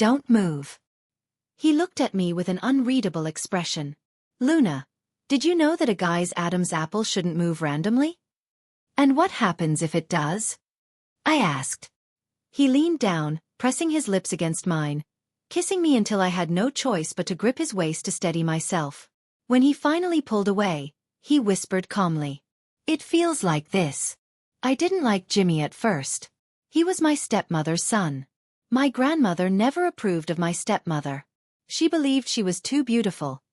Don't move. He looked at me with an unreadable expression. Luna, did you know that a guy's Adam's apple shouldn't move randomly? And what happens if it does? I asked. He leaned down, pressing his lips against mine, kissing me until I had no choice but to grip his waist to steady myself. When he finally pulled away, he whispered calmly, "It feels like this." I didn't like Jimmy at first. He was my stepmother's son. My grandmother never approved of my stepmother. She believed she was too beautiful,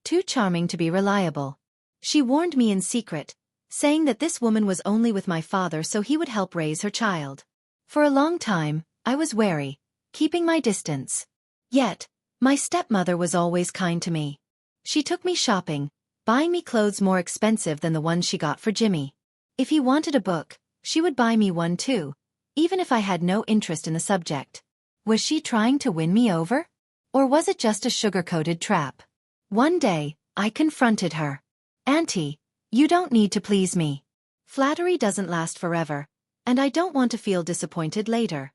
too charming to be reliable. She warned me in secret, saying that this woman was only with my father so he would help raise her child. For a long time, I was wary, keeping my distance. Yet, my stepmother was always kind to me. She took me shopping, buying me clothes more expensive than the ones she got for Jimmy. If he wanted a book, she would buy me one too, even if I had no interest in the subject. Was she trying to win me over? Or was it just a sugar-coated trap? One day, I confronted her. "Auntie, you don't need to please me. Flattery doesn't last forever, and I don't want to feel disappointed later."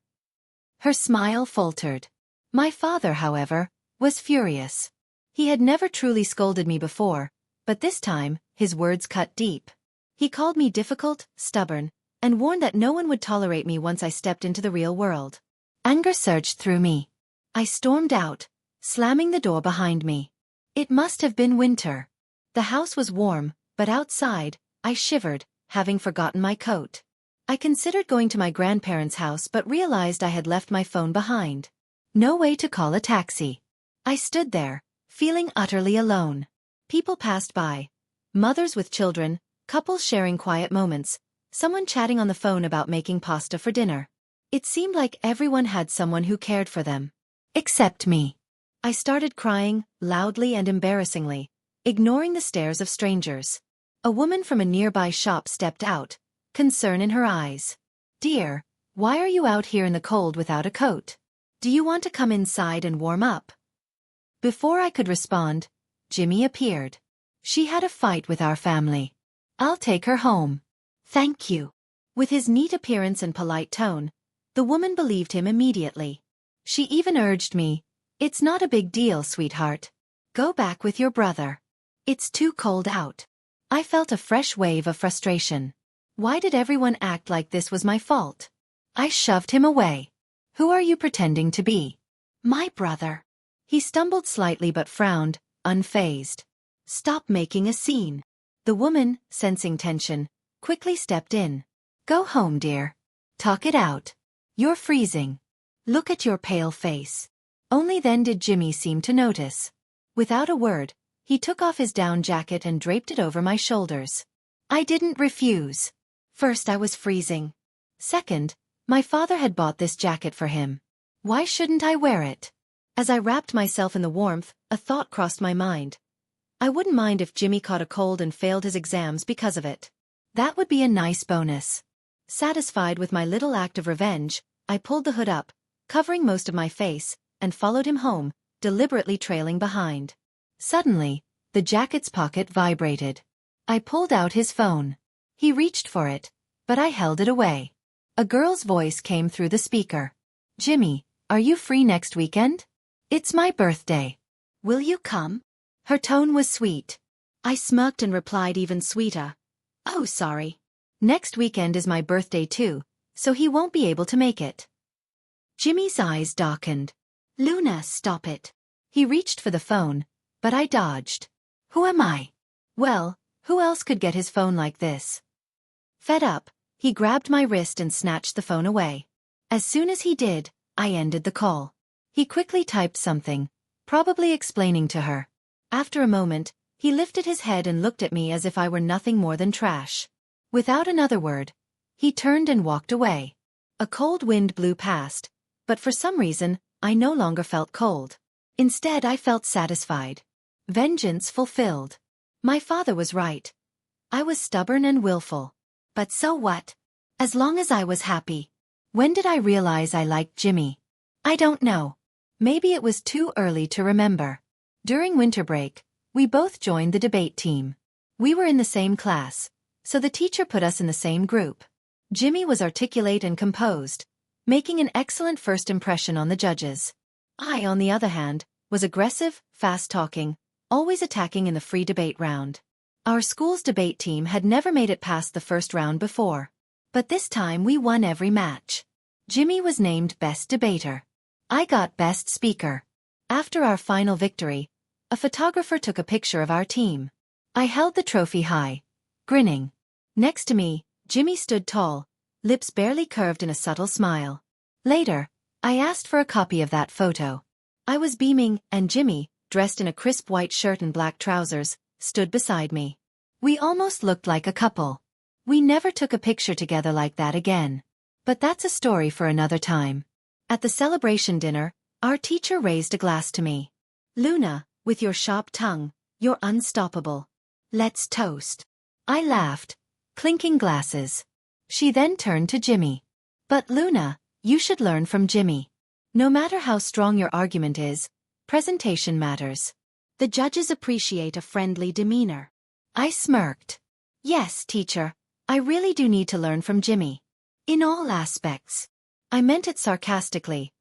Her smile faltered. My father, however, was furious. He had never truly scolded me before, but this time, his words cut deep. He called me difficult, stubborn, and warned that no one would tolerate me once I stepped into the real world. Anger surged through me. I stormed out, slamming the door behind me. It must have been winter. The house was warm, but outside, I shivered, having forgotten my coat. I considered going to my grandparents' house but realized I had left my phone behind. No way to call a taxi. I stood there, feeling utterly alone. People passed by. Mothers with children, couples sharing quiet moments, someone chatting on the phone about making pasta for dinner. It seemed like everyone had someone who cared for them. Except me. I started crying, loudly and embarrassingly, ignoring the stares of strangers. A woman from a nearby shop stepped out, concern in her eyes. "Dear, why are you out here in the cold without a coat? Do you want to come inside and warm up?" Before I could respond, Jimmy appeared. "She had a fight with our family. I'll take her home." "Thank you." With his neat appearance and polite tone, the woman believed him immediately. She even urged me, "It's not a big deal, sweetheart. Go back with your brother. It's too cold out." I felt a fresh wave of frustration. Why did everyone act like this was my fault? I shoved him away. "Who are you pretending to be?" "My brother." He stumbled slightly but frowned, unfazed. "Stop making a scene." The woman, sensing tension, quickly stepped in. "Go home, dear. Talk it out. You're freezing. Look at your pale face." Only then did Jimmy seem to notice. Without a word, he took off his down jacket and draped it over my shoulders. I didn't refuse. First, I was freezing. Second, my father had bought this jacket for him. Why shouldn't I wear it? As I wrapped myself in the warmth, a thought crossed my mind. I wouldn't mind if Jimmy caught a cold and failed his exams because of it. That would be a nice bonus. Satisfied with my little act of revenge, I pulled the hood up, covering most of my face, and followed him home, deliberately trailing behind. Suddenly, the jacket's pocket vibrated. I pulled out his phone. He reached for it, but I held it away. A girl's voice came through the speaker. "Jimmy, are you free next weekend? It's my birthday. Will you come?" Her tone was sweet. I smirked and replied even sweeter. "Oh, sorry. Next weekend is my birthday too, so he won't be able to make it." Jimmy's eyes darkened. "Luna, stop it." He reached for the phone, but I dodged. Who am I? Well, who else could get his phone like this? Fed up, he grabbed my wrist and snatched the phone away. As soon as he did, I ended the call. He quickly typed something, probably explaining to her. After a moment, he lifted his head and looked at me as if I were nothing more than trash. Without another word, he turned and walked away. A cold wind blew past, but for some reason, I no longer felt cold. Instead, I felt satisfied. Vengeance fulfilled. My father was right. I was stubborn and willful. But so what? As long as I was happy. When did I realize I liked Jimmy? I don't know. Maybe it was too early to remember. During winter break, we both joined the debate team. We were in the same class, so the teacher put us in the same group. Jimmy was articulate and composed, making an excellent first impression on the judges. I, on the other hand, was aggressive, fast-talking, always attacking in the free debate round. Our school's debate team had never made it past the first round before. But this time we won every match. Jimmy was named Best Debater. I got Best Speaker. After our final victory, a photographer took a picture of our team. I held the trophy high, grinning. Next to me, Jimmy stood tall, lips barely curved in a subtle smile. Later, I asked for a copy of that photo. I was beaming, and Jimmy, dressed in a crisp white shirt and black trousers, stood beside me. We almost looked like a couple. We never took a picture together like that again. But that's a story for another time. At the celebration dinner, our teacher raised a glass to me. Luna, with your sharp tongue, you're unstoppable. Let's toast. I laughed, clinking glasses. She then turned to Jimmy. But Luna, you should learn from Jimmy. No matter how strong your argument is, presentation matters. The judges appreciate a friendly demeanor. I smirked. Yes, teacher, I really do need to learn from Jimmy. In all aspects. I meant it sarcastically.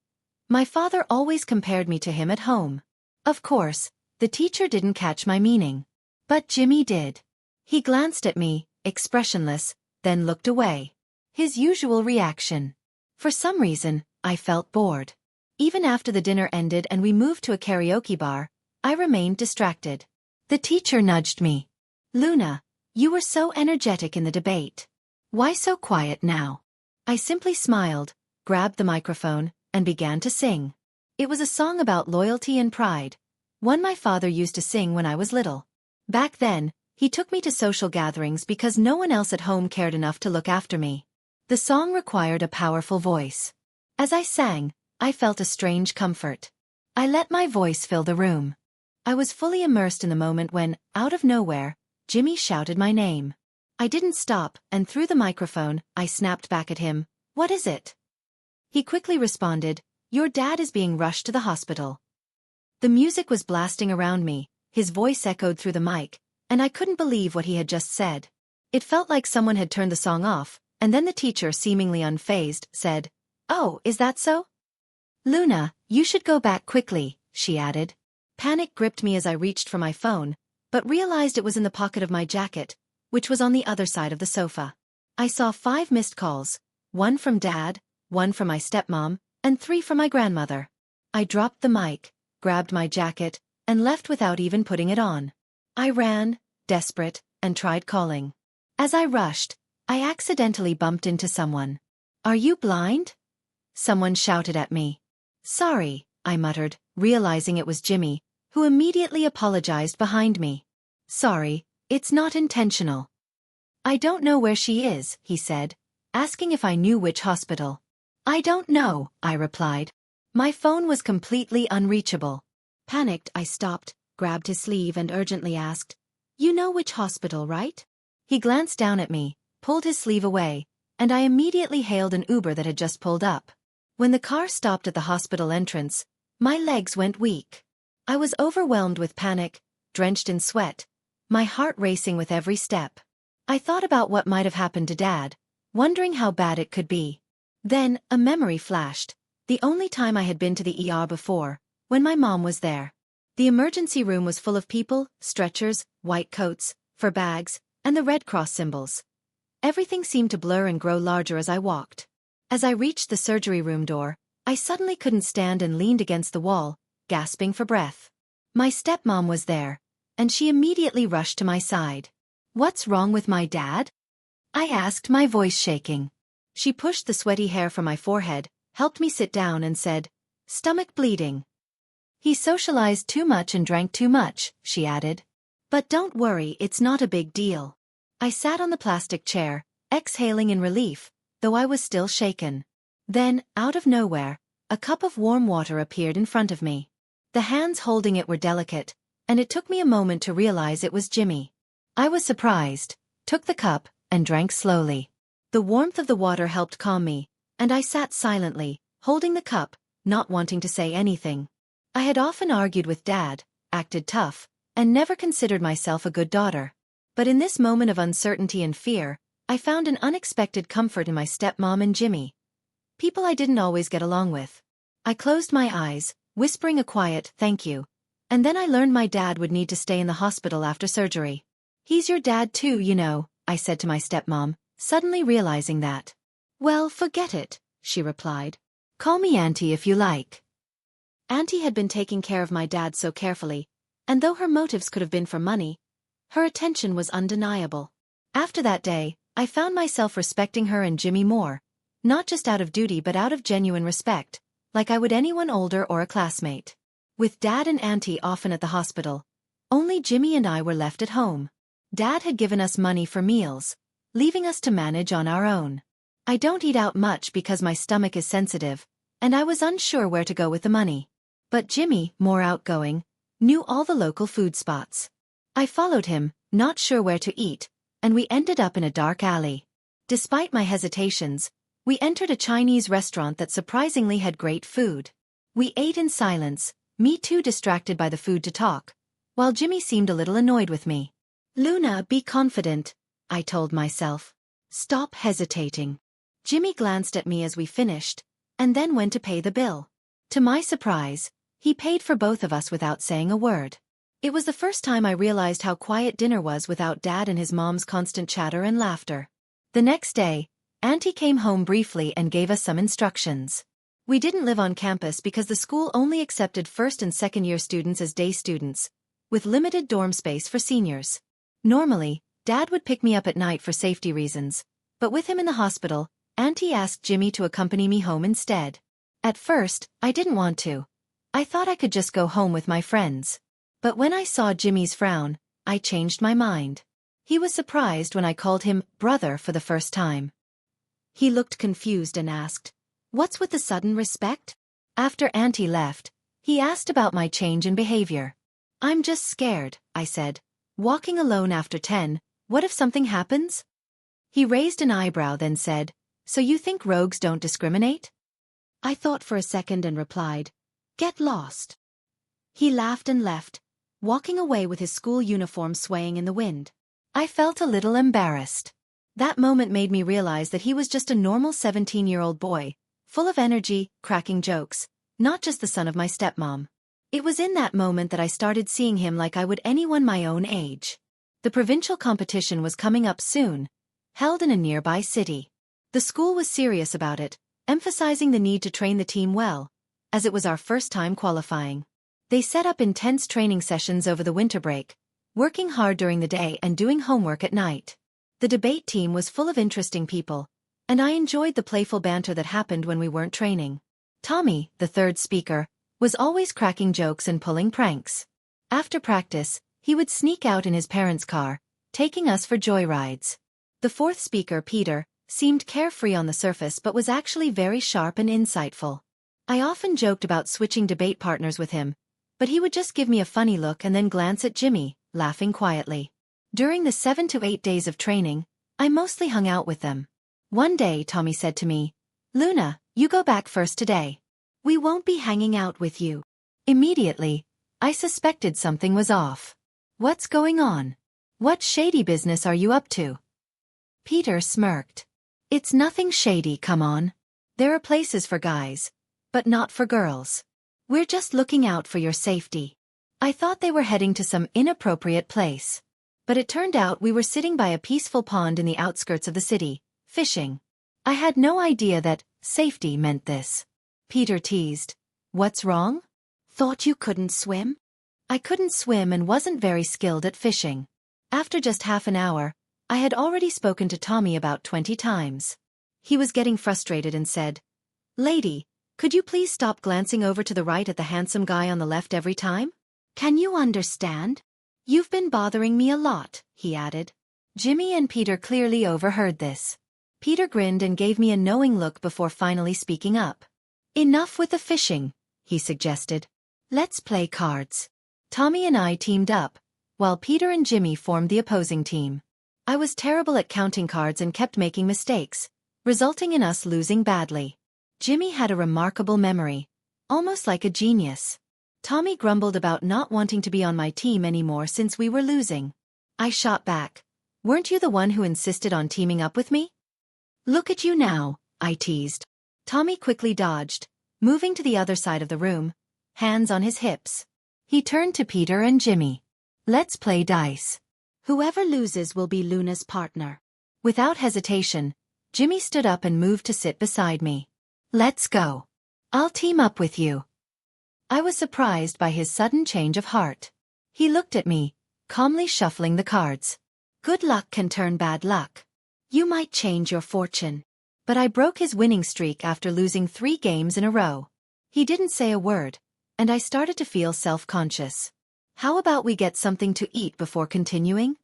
My father always compared me to him at home. Of course, the teacher didn't catch my meaning. But Jimmy did. He glanced at me, expressionless, then looked away. His usual reaction. For some reason, I felt bored. Even after the dinner ended and we moved to a karaoke bar, I remained distracted. The teacher nudged me. Luna, you were so energetic in the debate. Why so quiet now? I simply smiled, grabbed the microphone, and began to sing. It was a song about loyalty and pride, one my father used to sing when I was little. Back then, he took me to social gatherings because no one else at home cared enough to look after me. The song required a powerful voice. As I sang, I felt a strange comfort. I let my voice fill the room. I was fully immersed in the moment when, out of nowhere, Jimmy shouted my name. I didn't stop, and through the microphone, I snapped back at him, "What is it?" He quickly responded, "Your dad is being rushed to the hospital." The music was blasting around me, his voice echoed through the mic, and I couldn't believe what he had just said. It felt like someone had turned the song off, and then the teacher, seemingly unfazed, said, "Oh, is that so? Luna, you should go back quickly," she added. Panic gripped me as I reached for my phone, but realized it was in the pocket of my jacket, which was on the other side of the sofa. I saw 5 missed calls, 1 from Dad, 1 from my stepmom, and 3 from my grandmother. I dropped the mic, grabbed my jacket, and left without even putting it on. I ran, desperate, and tried calling. As I rushed, I accidentally bumped into someone. "Are you blind?" Someone shouted at me. "Sorry," I muttered, realizing it was Jimmy, who immediately apologized behind me. "Sorry, it's not intentional." "I don't know where she is," he said, asking if I knew which hospital. "I don't know," I replied. My phone was completely unreachable. Panicked, I stopped, grabbed his sleeve and urgently asked, "You know which hospital, right?" He glanced down at me, pulled his sleeve away, and I immediately hailed an Uber that had just pulled up. When the car stopped at the hospital entrance, my legs went weak. I was overwhelmed with panic, drenched in sweat, my heart racing with every step. I thought about what might have happened to Dad, wondering how bad it could be. Then, a memory flashed, the only time I had been to the ER before, when my mom was there. The emergency room was full of people, stretchers, white coats, fur bags, and the Red Cross symbols. Everything seemed to blur and grow larger as I walked. As I reached the surgery room door, I suddenly couldn't stand and leaned against the wall, gasping for breath. My stepmom was there, and she immediately rushed to my side. "What's wrong with my dad?" I asked, my voice shaking. She pushed the sweaty hair from my forehead, helped me sit down and said, "Stomach bleeding. He socialized too much and drank too much," she added. "But don't worry, it's not a big deal." I sat on the plastic chair, exhaling in relief, though I was still shaken. Then, out of nowhere, a cup of warm water appeared in front of me. The hands holding it were delicate, and it took me a moment to realize it was Jimmy. I was surprised, took the cup, and drank slowly. The warmth of the water helped calm me, and I sat silently, holding the cup, not wanting to say anything. I had often argued with Dad, acted tough, and never considered myself a good daughter. But in this moment of uncertainty and fear, I found an unexpected comfort in my stepmom and Jimmy. People I didn't always get along with. I closed my eyes, whispering a quiet "thank you." And then I learned my dad would need to stay in the hospital after surgery. "He's your dad too, you know," I said to my stepmom, suddenly realizing that. "Well, forget it," she replied. "Call me Auntie if you like." Auntie had been taking care of my dad so carefully, and though her motives could have been for money, her attention was undeniable. After that day, I found myself respecting her and Jimmy more, not just out of duty but out of genuine respect, like I would anyone older or a classmate. With Dad and Auntie often at the hospital, only Jimmy and I were left at home. Dad had given us money for meals, leaving us to manage on our own. I don't eat out much because my stomach is sensitive, and I was unsure where to go with the money. But Jimmy, more outgoing, knew all the local food spots. I followed him, not sure where to eat, and we ended up in a dark alley. Despite my hesitations, we entered a Chinese restaurant that surprisingly had great food. We ate in silence, me too distracted by the food to talk, while Jimmy seemed a little annoyed with me. "Luna, be confident," I told myself. "Stop hesitating." Jimmy glanced at me as we finished, and then went to pay the bill. To my surprise, he paid for both of us without saying a word. It was the first time I realized how quiet dinner was without Dad and his mom's constant chatter and laughter. The next day, Auntie came home briefly and gave us some instructions. We didn't live on campus because the school only accepted first and second year students as day students, with limited dorm space for seniors. Normally, Dad would pick me up at night for safety reasons, but with him in the hospital, Auntie asked Jimmy to accompany me home instead. At first, I didn't want to. I thought I could just go home with my friends. But when I saw Jimmy's frown, I changed my mind. He was surprised when I called him brother for the first time. He looked confused and asked, "What's with the sudden respect?" After Auntie left, he asked about my change in behavior. "I'm just scared," I said. "Walking alone after 10, what if something happens?" He raised an eyebrow then said, "So you think rogues don't discriminate?" I thought for a second and replied, "Get lost." He laughed and left, walking away with his school uniform swaying in the wind. I felt a little embarrassed. That moment made me realize that he was just a normal 17-year-old boy, full of energy, cracking jokes, not just the son of my stepmom. It was in that moment that I started seeing him like I would anyone my own age. The provincial competition was coming up soon, held in a nearby city. The school was serious about it, emphasizing the need to train the team well, as it was our first time qualifying. They set up intense training sessions over the winter break, working hard during the day and doing homework at night. The debate team was full of interesting people, and I enjoyed the playful banter that happened when we weren't training. Tommy, the third speaker, was always cracking jokes and pulling pranks. After practice, he would sneak out in his parents' car, taking us for joyrides. The fourth speaker, Peter, seemed carefree on the surface but was actually very sharp and insightful. I often joked about switching debate partners with him, but he would just give me a funny look and then glance at Jimmy, laughing quietly. During the 7 to 8 days of training, I mostly hung out with them. One day Tommy said to me, "Luna, you go back first today. We won't be hanging out with you." Immediately, I suspected something was off. "What's going on? What shady business are you up to?" Peter smirked. "It's nothing shady, come on. There are places for guys, but not for girls. We're just looking out for your safety." I thought they were heading to some inappropriate place. But it turned out we were sitting by a peaceful pond in the outskirts of the city, fishing. I had no idea that safety meant this. Peter teased. "What's wrong? Thought you couldn't swim?" I couldn't swim and wasn't very skilled at fishing. After just half an hour, I had already spoken to Tommy about 20 times. He was getting frustrated and said, "Lady, could you please stop glancing over to the right at the handsome guy on the left every time? Can you understand? You've been bothering me a lot," he added. Jimmy and Peter clearly overheard this. Peter grinned and gave me a knowing look before finally speaking up. "Enough with the fishing," he suggested. "Let's play cards." Tommy and I teamed up, while Peter and Jimmy formed the opposing team. I was terrible at counting cards and kept making mistakes, resulting in us losing badly. Jimmy had a remarkable memory, almost like a genius. Tommy grumbled about not wanting to be on my team anymore since we were losing. I shot back. "Weren't you the one who insisted on teaming up with me?" "Look at you now," I teased. Tommy quickly dodged, moving to the other side of the room, hands on his hips. He turned to Peter and Jimmy. Let's play dice. Whoever loses will be Luna's partner. Without hesitation, Jimmy stood up and moved to sit beside me. Let's go. I'll team up with you. I was surprised by his sudden change of heart. He looked at me, calmly shuffling the cards. Good luck can turn bad luck. You might change your fortune. But I broke his winning streak after losing 3 games in a row. He didn't say a word, and I started to feel self-conscious. How about we get something to eat before continuing?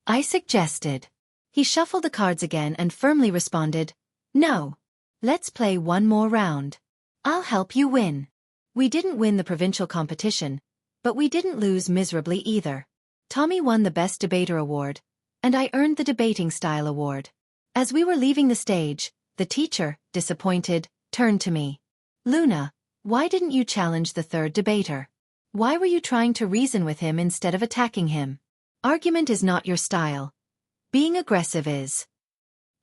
I suggested. He shuffled the cards again and firmly responded, No. Let's play one more round. I'll help you win. We didn't win the provincial competition, but we didn't lose miserably either. Tommy won the Best Debater award, and I earned the Debating Style award. As we were leaving the stage, the teacher, disappointed, turned to me. Luna, why didn't you challenge the third debater? Why were you trying to reason with him instead of attacking him? Argument is not your style. Being aggressive is.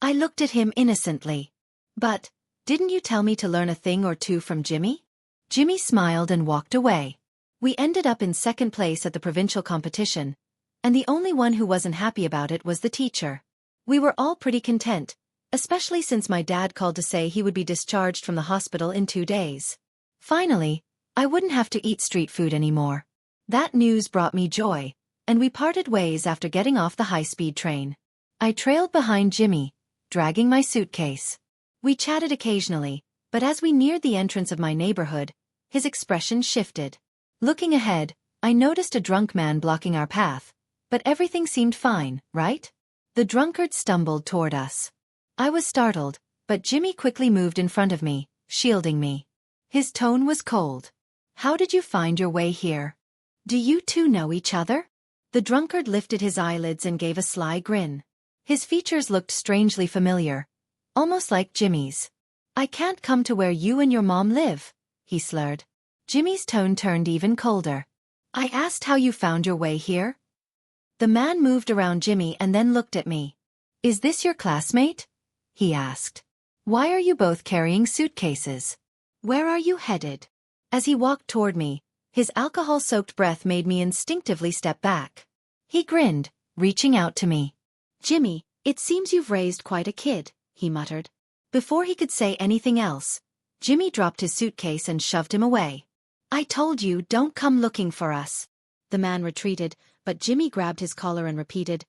I looked at him innocently. But, didn't you tell me to learn a thing or two from Jimmy? Jimmy smiled and walked away. We ended up in second place at the provincial competition, and the only one who wasn't happy about it was the teacher. We were all pretty content, especially since my dad called to say he would be discharged from the hospital in 2 days. Finally, I wouldn't have to eat street food anymore. That news brought me joy, and we parted ways after getting off the high-speed train. I trailed behind Jimmy, dragging my suitcase. We chatted occasionally, but as we neared the entrance of my neighborhood, his expression shifted. Looking ahead, I noticed a drunk man blocking our path, but everything seemed fine, right? The drunkard stumbled toward us. I was startled, but Jimmy quickly moved in front of me, shielding me. His tone was cold. How did you find your way here? Do you two know each other? The drunkard lifted his eyelids and gave a sly grin. His features looked strangely familiar, almost like Jimmy's. I can't come to where you and your mom live, he slurred. Jimmy's tone turned even colder. I asked how you found your way here. The man moved around Jimmy and then looked at me. Is this your classmate? He asked. Why are you both carrying suitcases? Where are you headed? As he walked toward me, his alcohol-soaked breath made me instinctively step back. He grinned, reaching out to me. Jimmy, it seems you've raised quite a kid, he muttered. Before he could say anything else, Jimmy dropped his suitcase and shoved him away. I told you, don't come looking for us. The man retreated, but Jimmy grabbed his collar and repeated,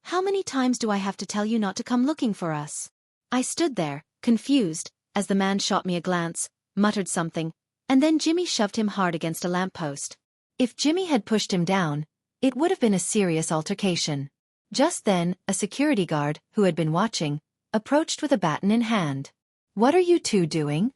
How many times do I have to tell you not to come looking for us? I stood there, confused, as the man shot me a glance, muttered something, and then Jimmy shoved him hard against a lamppost. If Jimmy had pushed him down, it would have been a serious altercation. Just then, a security guard, who had been watching, approached with a baton in hand. What are you two doing?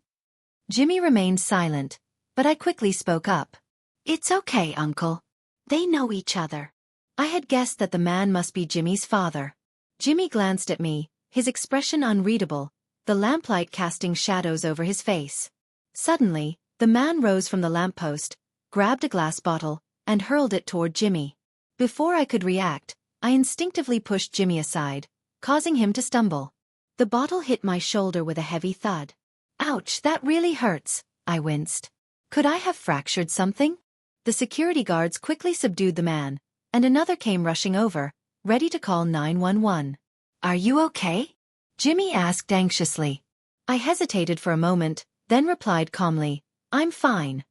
Jimmy remained silent, but I quickly spoke up. It's okay, Uncle. They know each other. I had guessed that the man must be Jimmy's father. Jimmy glanced at me, his expression unreadable, the lamplight casting shadows over his face. Suddenly, the man rose from the lamppost, grabbed a glass bottle, and hurled it toward Jimmy. Before I could react, I instinctively pushed Jimmy aside, causing him to stumble. The bottle hit my shoulder with a heavy thud. Ouch, that really hurts, I winced. Could I have fractured something? The security guards quickly subdued the man, and another came rushing over, ready to call 911. Are you okay? Jimmy asked anxiously. I hesitated for a moment, then replied calmly, I'm fine.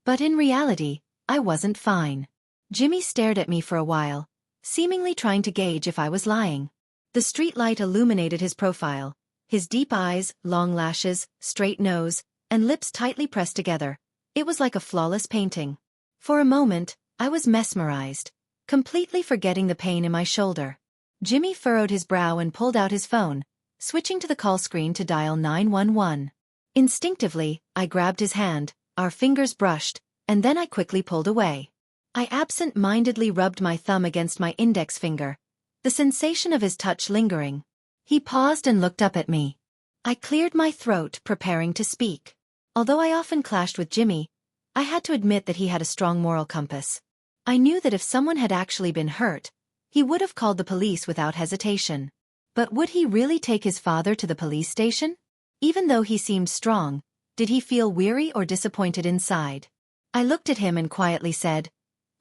But in reality, I wasn't fine. Jimmy stared at me for a while, seemingly trying to gauge if I was lying. The streetlight illuminated his profile, his deep eyes, long lashes, straight nose, and lips tightly pressed together. It was like a flawless painting. For a moment, I was mesmerized, completely forgetting the pain in my shoulder. Jimmy furrowed his brow and pulled out his phone, switching to the call screen to dial 911. Instinctively, I grabbed his hand, our fingers brushed, and then I quickly pulled away. I absent-mindedly rubbed my thumb against my index finger, the sensation of his touch lingering. He paused and looked up at me. I cleared my throat, preparing to speak. Although I often clashed with Jimmy, I had to admit that he had a strong moral compass. I knew that if someone had actually been hurt, he would have called the police without hesitation. But would he really take his father to the police station? Even though he seemed strong, did he feel weary or disappointed inside? I looked at him and quietly said,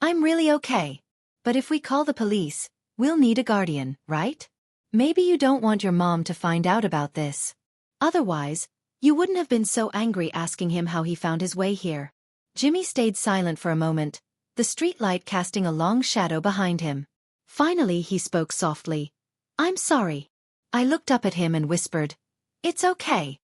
"I'm really okay. But if we call the police, we'll need a guardian, right? Maybe you don't want your mom to find out about this. Otherwise, you wouldn't have been so angry asking him how he found his way here." Jimmy stayed silent for a moment, the street light casting a long shadow behind him. Finally he spoke softly. "I'm sorry." I looked up at him and whispered, "It's okay."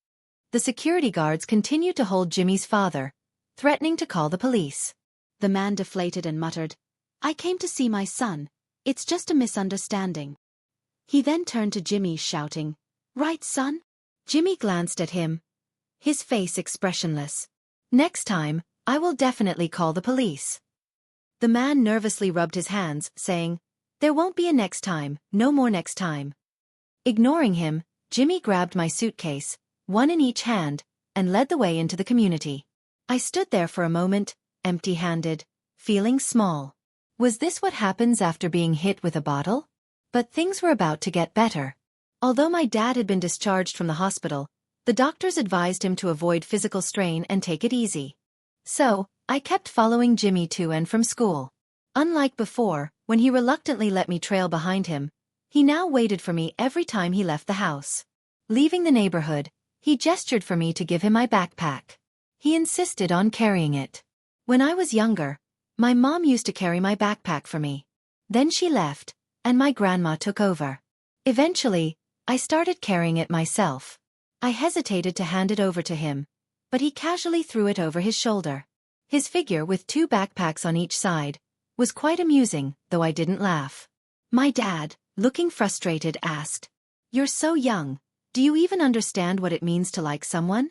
The security guards continued to hold Jimmy's father, threatening to call the police. The man deflated and muttered, "I came to see my son. It's just a misunderstanding." He then turned to Jimmy shouting, "Right, son?" Jimmy glanced at him, his face expressionless. "Next time, I will definitely call the police." The man nervously rubbed his hands, saying, "There won't be a next time, no more next time." Ignoring him, Jimmy grabbed my suitcase, one in each hand, and led the way into the community. I stood there for a moment, empty-handed, feeling small. Was this what happens after being hit with a bottle? But things were about to get better. Although my dad had been discharged from the hospital, the doctors advised him to avoid physical strain and take it easy. So, I kept following Jimmy to and from school. Unlike before, when he reluctantly let me trail behind him, he now waited for me every time he left the house. Leaving the neighborhood, he gestured for me to give him my backpack. He insisted on carrying it. When I was younger, my mom used to carry my backpack for me. Then she left, and my grandma took over. Eventually, I started carrying it myself. I hesitated to hand it over to him, but he casually threw it over his shoulder. His figure with two backpacks on each side was quite amusing, though I didn't laugh. My dad, looking frustrated, asked, "You're so young, do you even understand what it means to like someone?"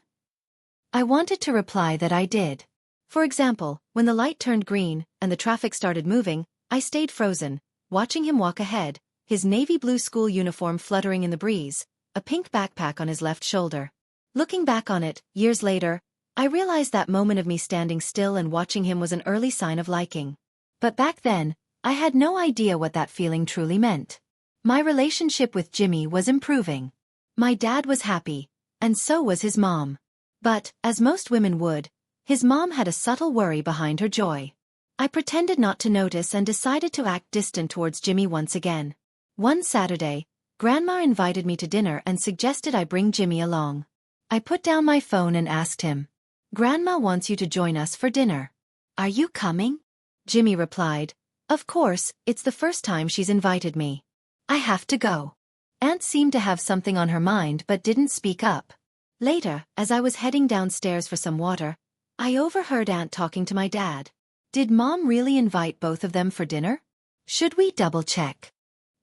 I wanted to reply that I did. For example, when the light turned green and the traffic started moving, I stayed frozen, watching him walk ahead, his navy blue school uniform fluttering in the breeze, a pink backpack on his left shoulder. Looking back on it, years later, I realized that moment of me standing still and watching him was an early sign of liking. But back then, I had no idea what that feeling truly meant. My relationship with Jimmy was improving. My dad was happy, and so was his mom. But, as most women would, his mom had a subtle worry behind her joy. I pretended not to notice and decided to act distant towards Jimmy once again. One Saturday, Grandma invited me to dinner and suggested I bring Jimmy along. I put down my phone and asked him, "Grandma wants you to join us for dinner. Are you coming?" Jimmy replied, "Of course, it's the first time she's invited me. I have to go." Aunt seemed to have something on her mind but didn't speak up. Later, as I was heading downstairs for some water, I overheard Aunt talking to my dad. Did Mom really invite both of them for dinner? Should we double-check?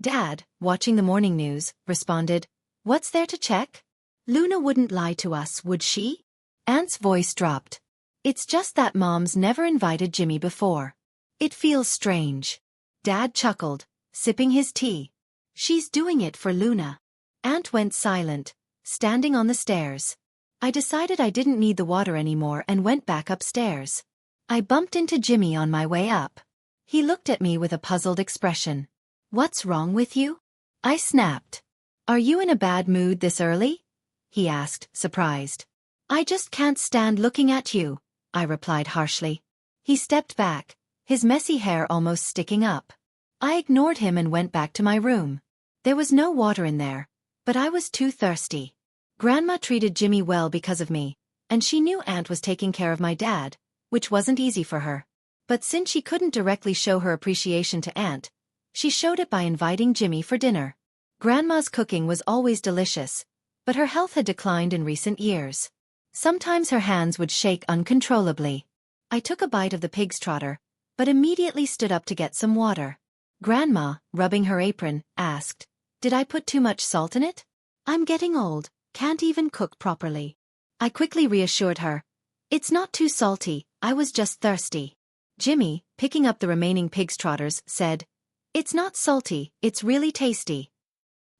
Dad, watching the morning news, responded, "What's there to check? Luna wouldn't lie to us, would she?" Aunt's voice dropped. "It's just that Mom's never invited Jimmy before. It feels strange." Dad chuckled, sipping his tea. "She's doing it for Luna." Aunt went silent, standing on the stairs. I decided I didn't need the water anymore and went back upstairs. I bumped into Jimmy on my way up. He looked at me with a puzzled expression. "What's wrong with you?" I snapped. "Are you in a bad mood this early?" he asked, surprised. "I just can't stand looking at you," I replied harshly. He stepped back, his messy hair almost sticking up. I ignored him and went back to my room. There was no water in there, but I was too thirsty. Grandma treated Jimmy well because of me, and she knew Aunt was taking care of my dad, which wasn't easy for her. But since she couldn't directly show her appreciation to Aunt, she showed it by inviting Jimmy for dinner. Grandma's cooking was always delicious, but her health had declined in recent years. Sometimes her hands would shake uncontrollably. I took a bite of the pig's trotter, but immediately stood up to get some water. Grandma, rubbing her apron, asked, "Did I put too much salt in it? I'm getting old, can't even cook properly." I quickly reassured her, "It's not too salty, I was just thirsty." Jimmy, picking up the remaining pig's trotters, said, "It's not salty, it's really tasty."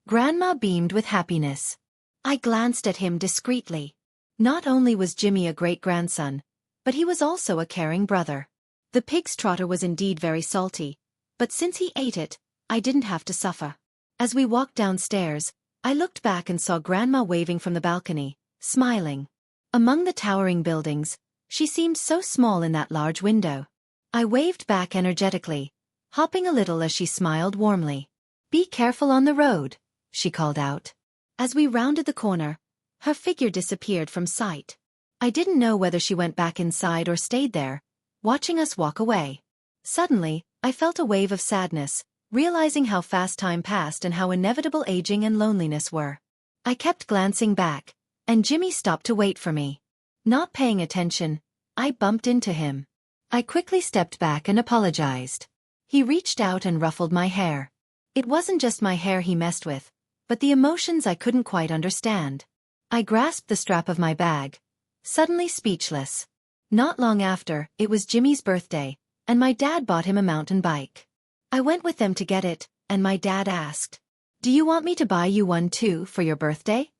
Grandma beamed with happiness. I glanced at him discreetly. Not only was Jimmy a great-grandson, but he was also a caring brother. The pig's trotter was indeed very salty, but since he ate it, I didn't have to suffer. As we walked downstairs, I looked back and saw Grandma waving from the balcony, smiling. Among the towering buildings, She seemed so small in that large window. I waved back energetically, hopping a little as she smiled warmly. "Be careful on the road," she called out. As we rounded the corner, her figure disappeared from sight. I didn't know whether she went back inside or stayed there, watching us walk away. Suddenly, I felt a wave of sadness, realizing how fast time passed and how inevitable aging and loneliness were. I kept glancing back, and Jimmy stopped to wait for me. Not paying attention, I bumped into him. I quickly stepped back and apologized. He reached out and ruffled my hair. It wasn't just my hair he messed with, but the emotions I couldn't quite understand. I grasped the strap of my bag, suddenly speechless. Not long after, it was Jimmy's birthday, and my dad bought him a mountain bike. I went with them to get it, and my dad asked, "Do you want me to buy you one too for your birthday?"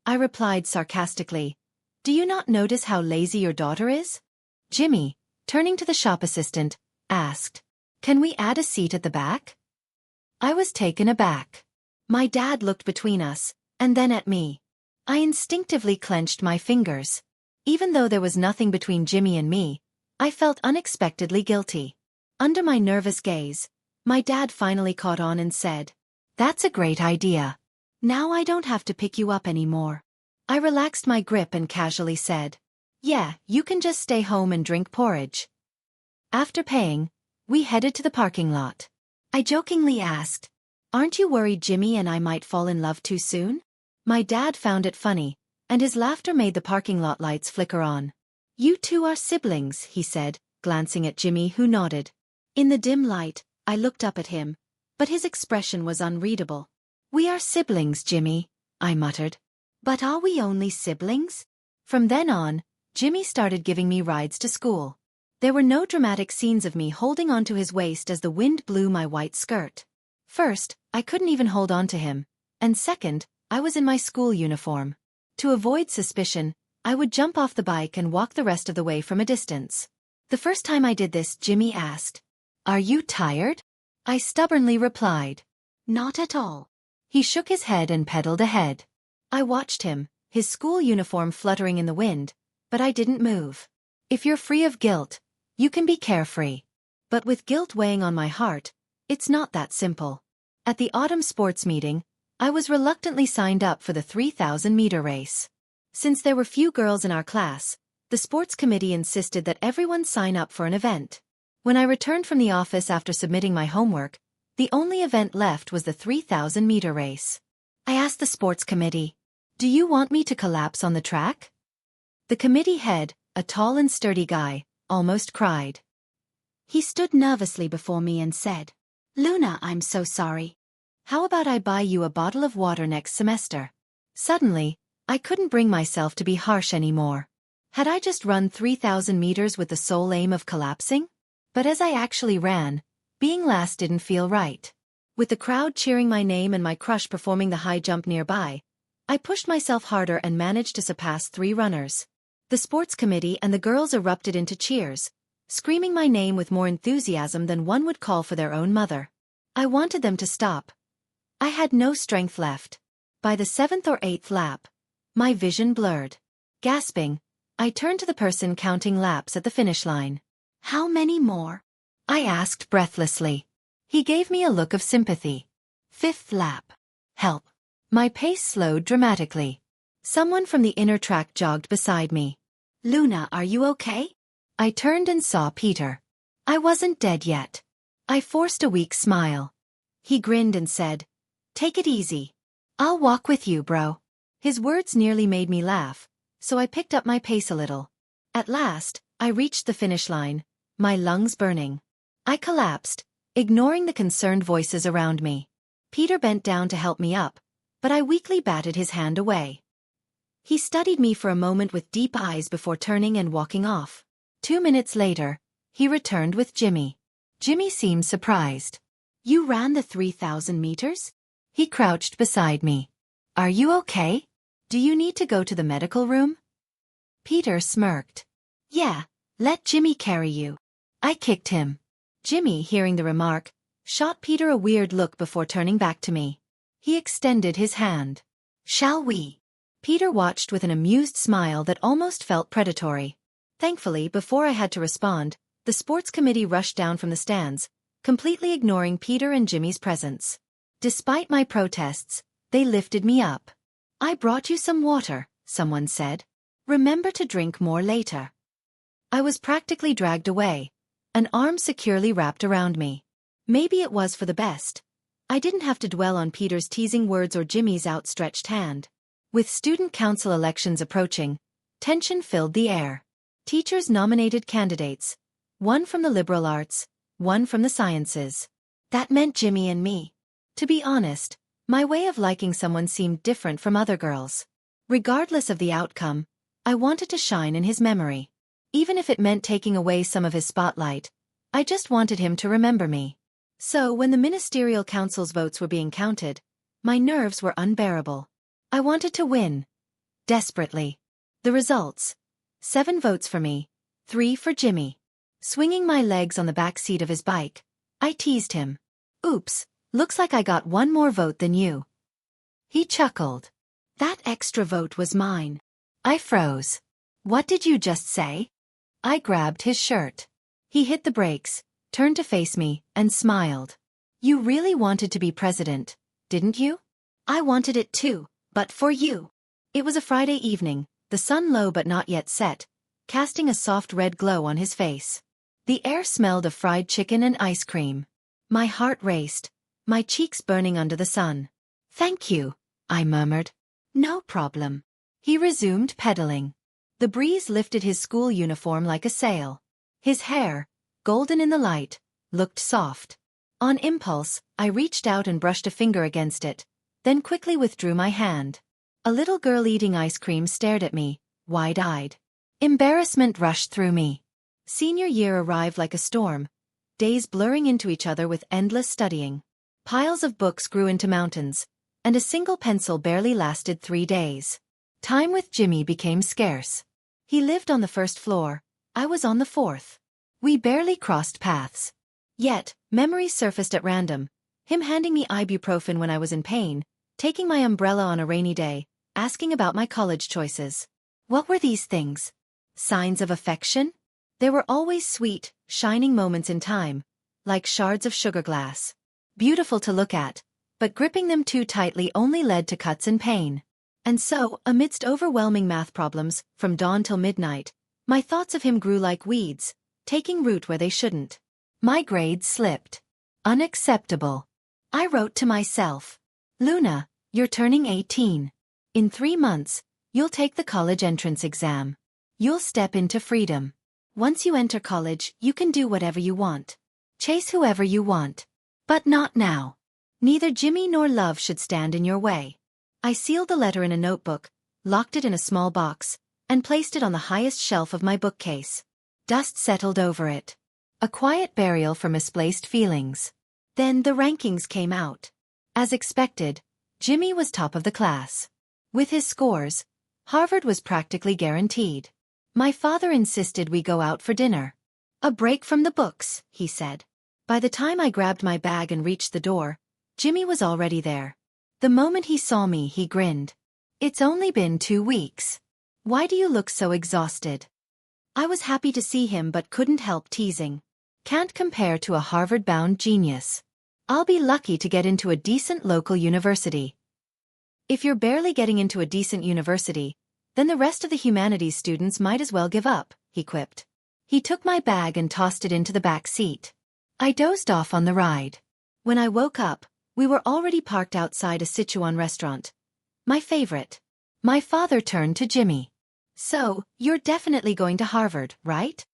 I replied sarcastically, "Do you not notice how lazy your daughter is?" Jimmy, turning to the shop assistant, asked, "Can we add a seat at the back?" I was taken aback. My dad looked between us, and then at me. I instinctively clenched my fingers. Even though there was nothing between Jimmy and me, I felt unexpectedly guilty. Under my nervous gaze, my dad finally caught on and said, "That's a great idea. Now I don't have to pick you up anymore." I relaxed my grip and casually said, "Yeah, you can just stay home and drink porridge." After paying, we headed to the parking lot. I jokingly asked, "Aren't you worried Jimmy and I might fall in love too soon?" My dad found it funny, and his laughter made the parking lot lights flicker on. "You two are siblings," he said, glancing at Jimmy, who nodded. In the dim light, I looked up at him, but his expression was unreadable. "We are siblings, Jimmy," I muttered. "But are we only siblings?" From then on, Jimmy started giving me rides to school. There were no dramatic scenes of me holding onto his waist as the wind blew my white skirt. First, I couldn't even hold on to him, and second, I was in my school uniform. To avoid suspicion, I would jump off the bike and walk the rest of the way from a distance. The first time I did this, Jimmy asked, "Are you tired?" I stubbornly replied, "Not at all." He shook his head and pedaled ahead. I watched him, his school uniform fluttering in the wind, but I didn't move. If you're free of guilt, you can be carefree. But with guilt weighing on my heart, it's not that simple. At the autumn sports meeting, I was reluctantly signed up for the 3,000-meter race. Since there were few girls in our class, the sports committee insisted that everyone sign up for an event. When I returned from the office after submitting my homework, the only event left was the 3,000-meter race. I asked the sports committee, "Do you want me to collapse on the track?" The committee head, a tall and sturdy guy, almost cried. He stood nervously before me and said, "Luna, I'm so sorry. How about I buy you a bottle of water next semester?" Suddenly, I couldn't bring myself to be harsh anymore. Had I just run 3,000 meters with the sole aim of collapsing? But as I actually ran, being last didn't feel right. With the crowd cheering my name and my crush performing the high jump nearby, I pushed myself harder and managed to surpass 3 runners. The sports committee and the girls erupted into cheers, screaming my name with more enthusiasm than one would call for their own mother. I wanted them to stop. I had no strength left. By the 7th or 8th lap, my vision blurred. Gasping, I turned to the person counting laps at the finish line. "How many more?" I asked breathlessly. He gave me a look of sympathy. "5th lap. Help." My pace slowed dramatically. Someone from the inner track jogged beside me. "Luna, are you okay?" I turned and saw Peter. I wasn't dead yet. I forced a weak smile. He grinned and said, "Take it easy. I'll walk with you, bro." His words nearly made me laugh, so I picked up my pace a little. At last, I reached the finish line, my lungs burning. I collapsed, ignoring the concerned voices around me. Peter bent down to help me up, but I weakly batted his hand away. He studied me for a moment with deep eyes before turning and walking off. 2 minutes later, he returned with Jimmy. Jimmy seemed surprised. "You ran the 3,000 meters?" He crouched beside me. "Are you okay? Do you need to go to the medical room?" Peter smirked. "Yeah, let Jimmy carry you." I kicked him. Jimmy, hearing the remark, shot Peter a weird look before turning back to me. He extended his hand. "Shall we?" Peter watched with an amused smile that almost felt predatory. Thankfully, before I had to respond, the sports committee rushed down from the stands, completely ignoring Peter and Jimmy's presence. Despite my protests, they lifted me up. "I brought you some water," someone said. "Remember to drink more later." I was practically dragged away, an arm securely wrapped around me. Maybe it was for the best. I didn't have to dwell on Peter's teasing words or Jimmy's outstretched hand. With student council elections approaching, tension filled the air. Teachers nominated candidates, one from the liberal arts, one from the sciences. That meant Jimmy and me. To be honest, my way of liking someone seemed different from other girls. Regardless of the outcome, I wanted to shine in his memory. Even if it meant taking away some of his spotlight, I just wanted him to remember me. So when the ministerial council's votes were being counted, my nerves were unbearable. I wanted to win. Desperately. The results: 7 votes for me, 3 for Jimmy. Swinging my legs on the back seat of his bike, I teased him. "Oops, looks like I got one more vote than you." He chuckled. "That extra vote was mine." I froze. "What did you just say?" I grabbed his shirt. He hit the brakes, turned to face me, and smiled. "You really wanted to be president, didn't you?" "I wanted it too, but for you." It was a Friday evening, the sun low but not yet set, casting a soft red glow on his face. The air smelled of fried chicken and ice cream. My heart raced, my cheeks burning under the sun. "Thank you," I murmured. "No problem." He resumed pedaling. The breeze lifted his school uniform like a sail. His hair, golden in the light, looked soft. On impulse, I reached out and brushed a finger against it, then quickly withdrew my hand. A little girl eating ice cream stared at me, wide-eyed. Embarrassment rushed through me. Senior year arrived like a storm, days blurring into each other with endless studying. Piles of books grew into mountains, and a single pencil barely lasted 3 days. Time with Jimmy became scarce. He lived on the first floor, I was on the 4th. We barely crossed paths. Yet, memories surfaced at random, him handing me ibuprofen when I was in pain, taking my umbrella on a rainy day, asking about my college choices. What were these things? Signs of affection? There were always sweet, shining moments in time, like shards of sugar glass. Beautiful to look at, but gripping them too tightly only led to cuts and pain. And so, amidst overwhelming math problems, from dawn till midnight, my thoughts of him grew like weeds, taking root where they shouldn't. My grades slipped. Unacceptable. I wrote to myself, "Luna, you're turning 18. In 3 months, you'll take the college entrance exam. You'll step into freedom. Once you enter college, you can do whatever you want. Chase whoever you want. But not now. Neither Jimmy nor love should stand in your way." I sealed the letter in a notebook, locked it in a small box, and placed it on the highest shelf of my bookcase. Dust settled over it. A quiet burial for misplaced feelings. Then the rankings came out. As expected, Jimmy was top of the class. With his scores, Harvard was practically guaranteed. My father insisted we go out for dinner. "A break from the books," he said. By the time I grabbed my bag and reached the door, Jimmy was already there. The moment he saw me, he grinned. "It's only been 2 weeks. Why do you look so exhausted?" I was happy to see him but couldn't help teasing. "Can't compare to a Harvard-bound genius. I'll be lucky to get into a decent local university." "If you're barely getting into a decent university, then the rest of the humanities students might as well give up," he quipped. He took my bag and tossed it into the back seat. I dozed off on the ride. When I woke up, we were already parked outside a Sichuan restaurant. My favorite. My father turned to Jimmy. "So, you're definitely going to Harvard, right?"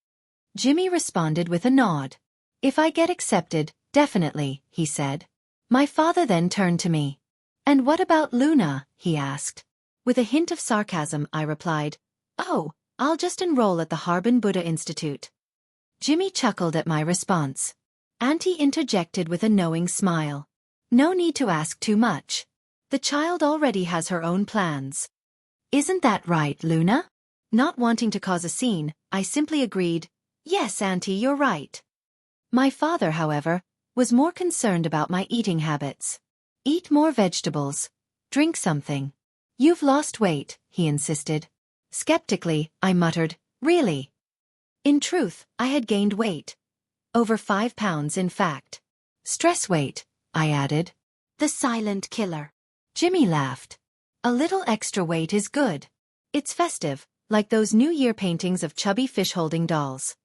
Jimmy responded with a nod. "If I get accepted, definitely," he said. My father then turned to me. "And what about Luna?" he asked. With a hint of sarcasm, I replied, "Oh, I'll just enroll at the Harbin Buddha Institute." Jimmy chuckled at my response. Auntie interjected with a knowing smile. "No need to ask too much. The child already has her own plans." "Isn't that right, Luna?" Not wanting to cause a scene, I simply agreed, "Yes, Auntie, you're right." My father, however, was more concerned about my eating habits. "Eat more vegetables. Drink something. You've lost weight," he insisted. Skeptically, I muttered, "Really?" In truth, I had gained weight. Over 5 pounds in fact. Stress weight, I added. The silent killer. Jimmy laughed. A little extra weight is good. It's festive, like those New Year paintings of chubby fish-holding dolls.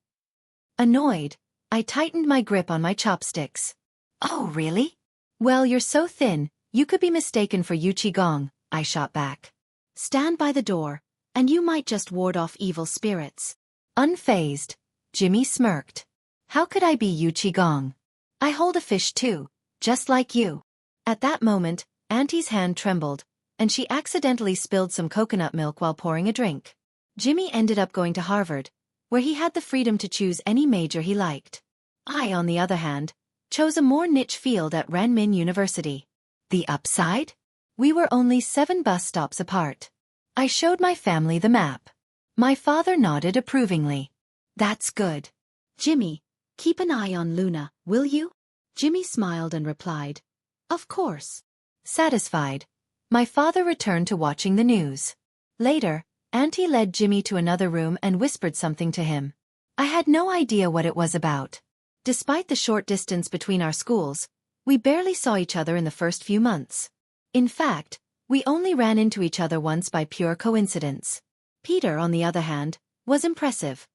Annoyed, I tightened my grip on my chopsticks. Oh really? Well, you're so thin, you could be mistaken for Yu Qigong, I shot back. Stand by the door, and you might just ward off evil spirits. Unfazed, Jimmy smirked. How could I be Yu Qigong? I hold a fish too, just like you. At that moment, Auntie's hand trembled, and she accidentally spilled some coconut milk while pouring a drink. Jimmy ended up going to Harvard, where he had the freedom to choose any major he liked. I, on the other hand, chose a more niche field at Renmin University. The upside? We were only 7 bus stops apart. I showed my family the map. My father nodded approvingly. That's good. Jimmy, keep an eye on Luna, will you? Jimmy smiled and replied, of course. Satisfied, my father returned to watching the news. Later, Auntie led Jimmy to another room and whispered something to him. I had no idea what it was about. Despite the short distance between our schools, we barely saw each other in the first few months. In fact, we only ran into each other once by pure coincidence. Peter, on the other hand, was impressive.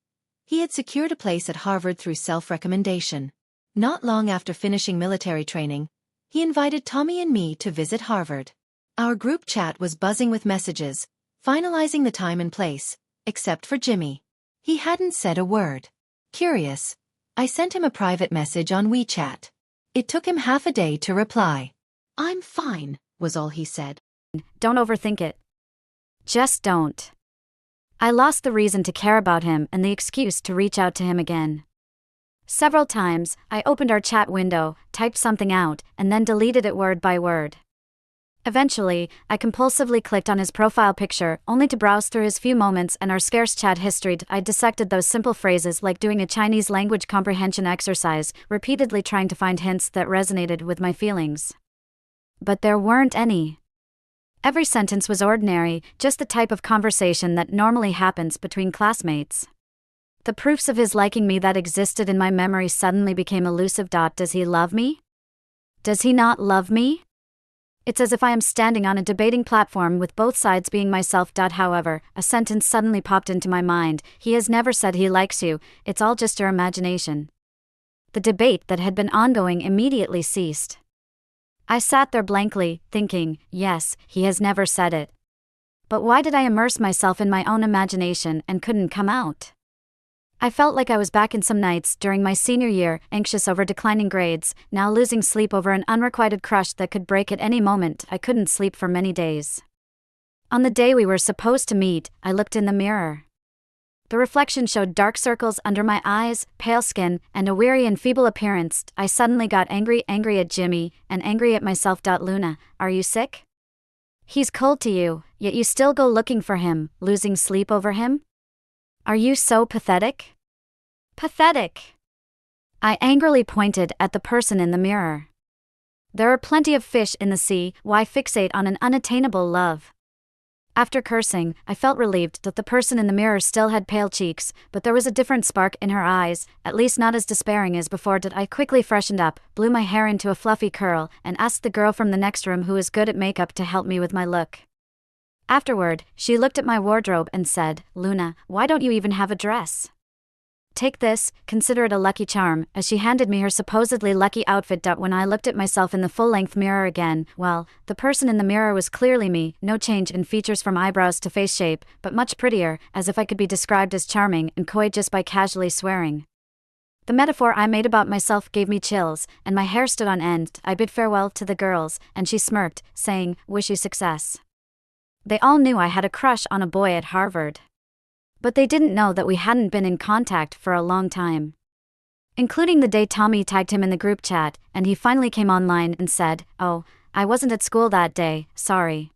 He had secured a place at Harvard through self-recommendation. Not long after finishing military training, he invited Tommy and me to visit Harvard. Our group chat was buzzing with messages, finalizing the time and place, except for Jimmy. He hadn't said a word. Curious, I sent him a private message on WeChat. It took him half a day to reply. I'm fine, was all he said. Don't overthink it. Just don't. I lost the reason to care about him and the excuse to reach out to him again. Several times, I opened our chat window, typed something out, and then deleted it word by word. Eventually, I compulsively clicked on his profile picture, only to browse through his few moments and our scarce chat history. I dissected those simple phrases like doing a Chinese language comprehension exercise, repeatedly trying to find hints that resonated with my feelings. But there weren't any. Every sentence was ordinary, just the type of conversation that normally happens between classmates. The proofs of his liking me that existed in my memory suddenly became elusive. Does he love me? Does he not love me? It's as if I am standing on a debating platform with both sides being myself. However, a sentence suddenly popped into my mind. He has never said he likes you, it's all just your imagination. The debate that had been ongoing immediately ceased. I sat there blankly, thinking, yes, he has never said it. But why did I immerse myself in my own imagination and couldn't come out? I felt like I was back in some nights during my senior year, anxious over declining grades, now losing sleep over an unrequited crush that could break at any moment. I couldn't sleep for many days. On the day we were supposed to meet, I looked in the mirror. The reflection showed dark circles under my eyes, pale skin, and a weary and feeble appearance. I suddenly got angry at Jimmy, and angry at myself. Luna, are you sick? He's cold to you, yet you still go looking for him, losing sleep over him? Are you so pathetic? Pathetic. I angrily pointed at the person in the mirror. There are plenty of fish in the sea, why fixate on an unattainable love? After cursing, I felt relieved that the person in the mirror still had pale cheeks, but there was a different spark in her eyes, at least not as despairing as before. I quickly freshened up, blew my hair into a fluffy curl, and asked the girl from the next room who is good at makeup to help me with my look. Afterward, she looked at my wardrobe and said, Luna, why don't you even have a dress? Take this, consider it a lucky charm, as she handed me her supposedly lucky outfit. When I looked at myself in the full-length mirror again, well, the person in the mirror was clearly me, no change in features from eyebrows to face shape, but much prettier, as if I could be described as charming and coy just by casually swearing. The metaphor I made about myself gave me chills, and my hair stood on end. I bid farewell to the girls, and she smirked, saying, wish you success. They all knew I had a crush on a boy at Harvard. But they didn't know that we hadn't been in contact for a long time. Including the day Tommy tagged him in the group chat, and he finally came online and said, oh, I wasn't at school that day, sorry.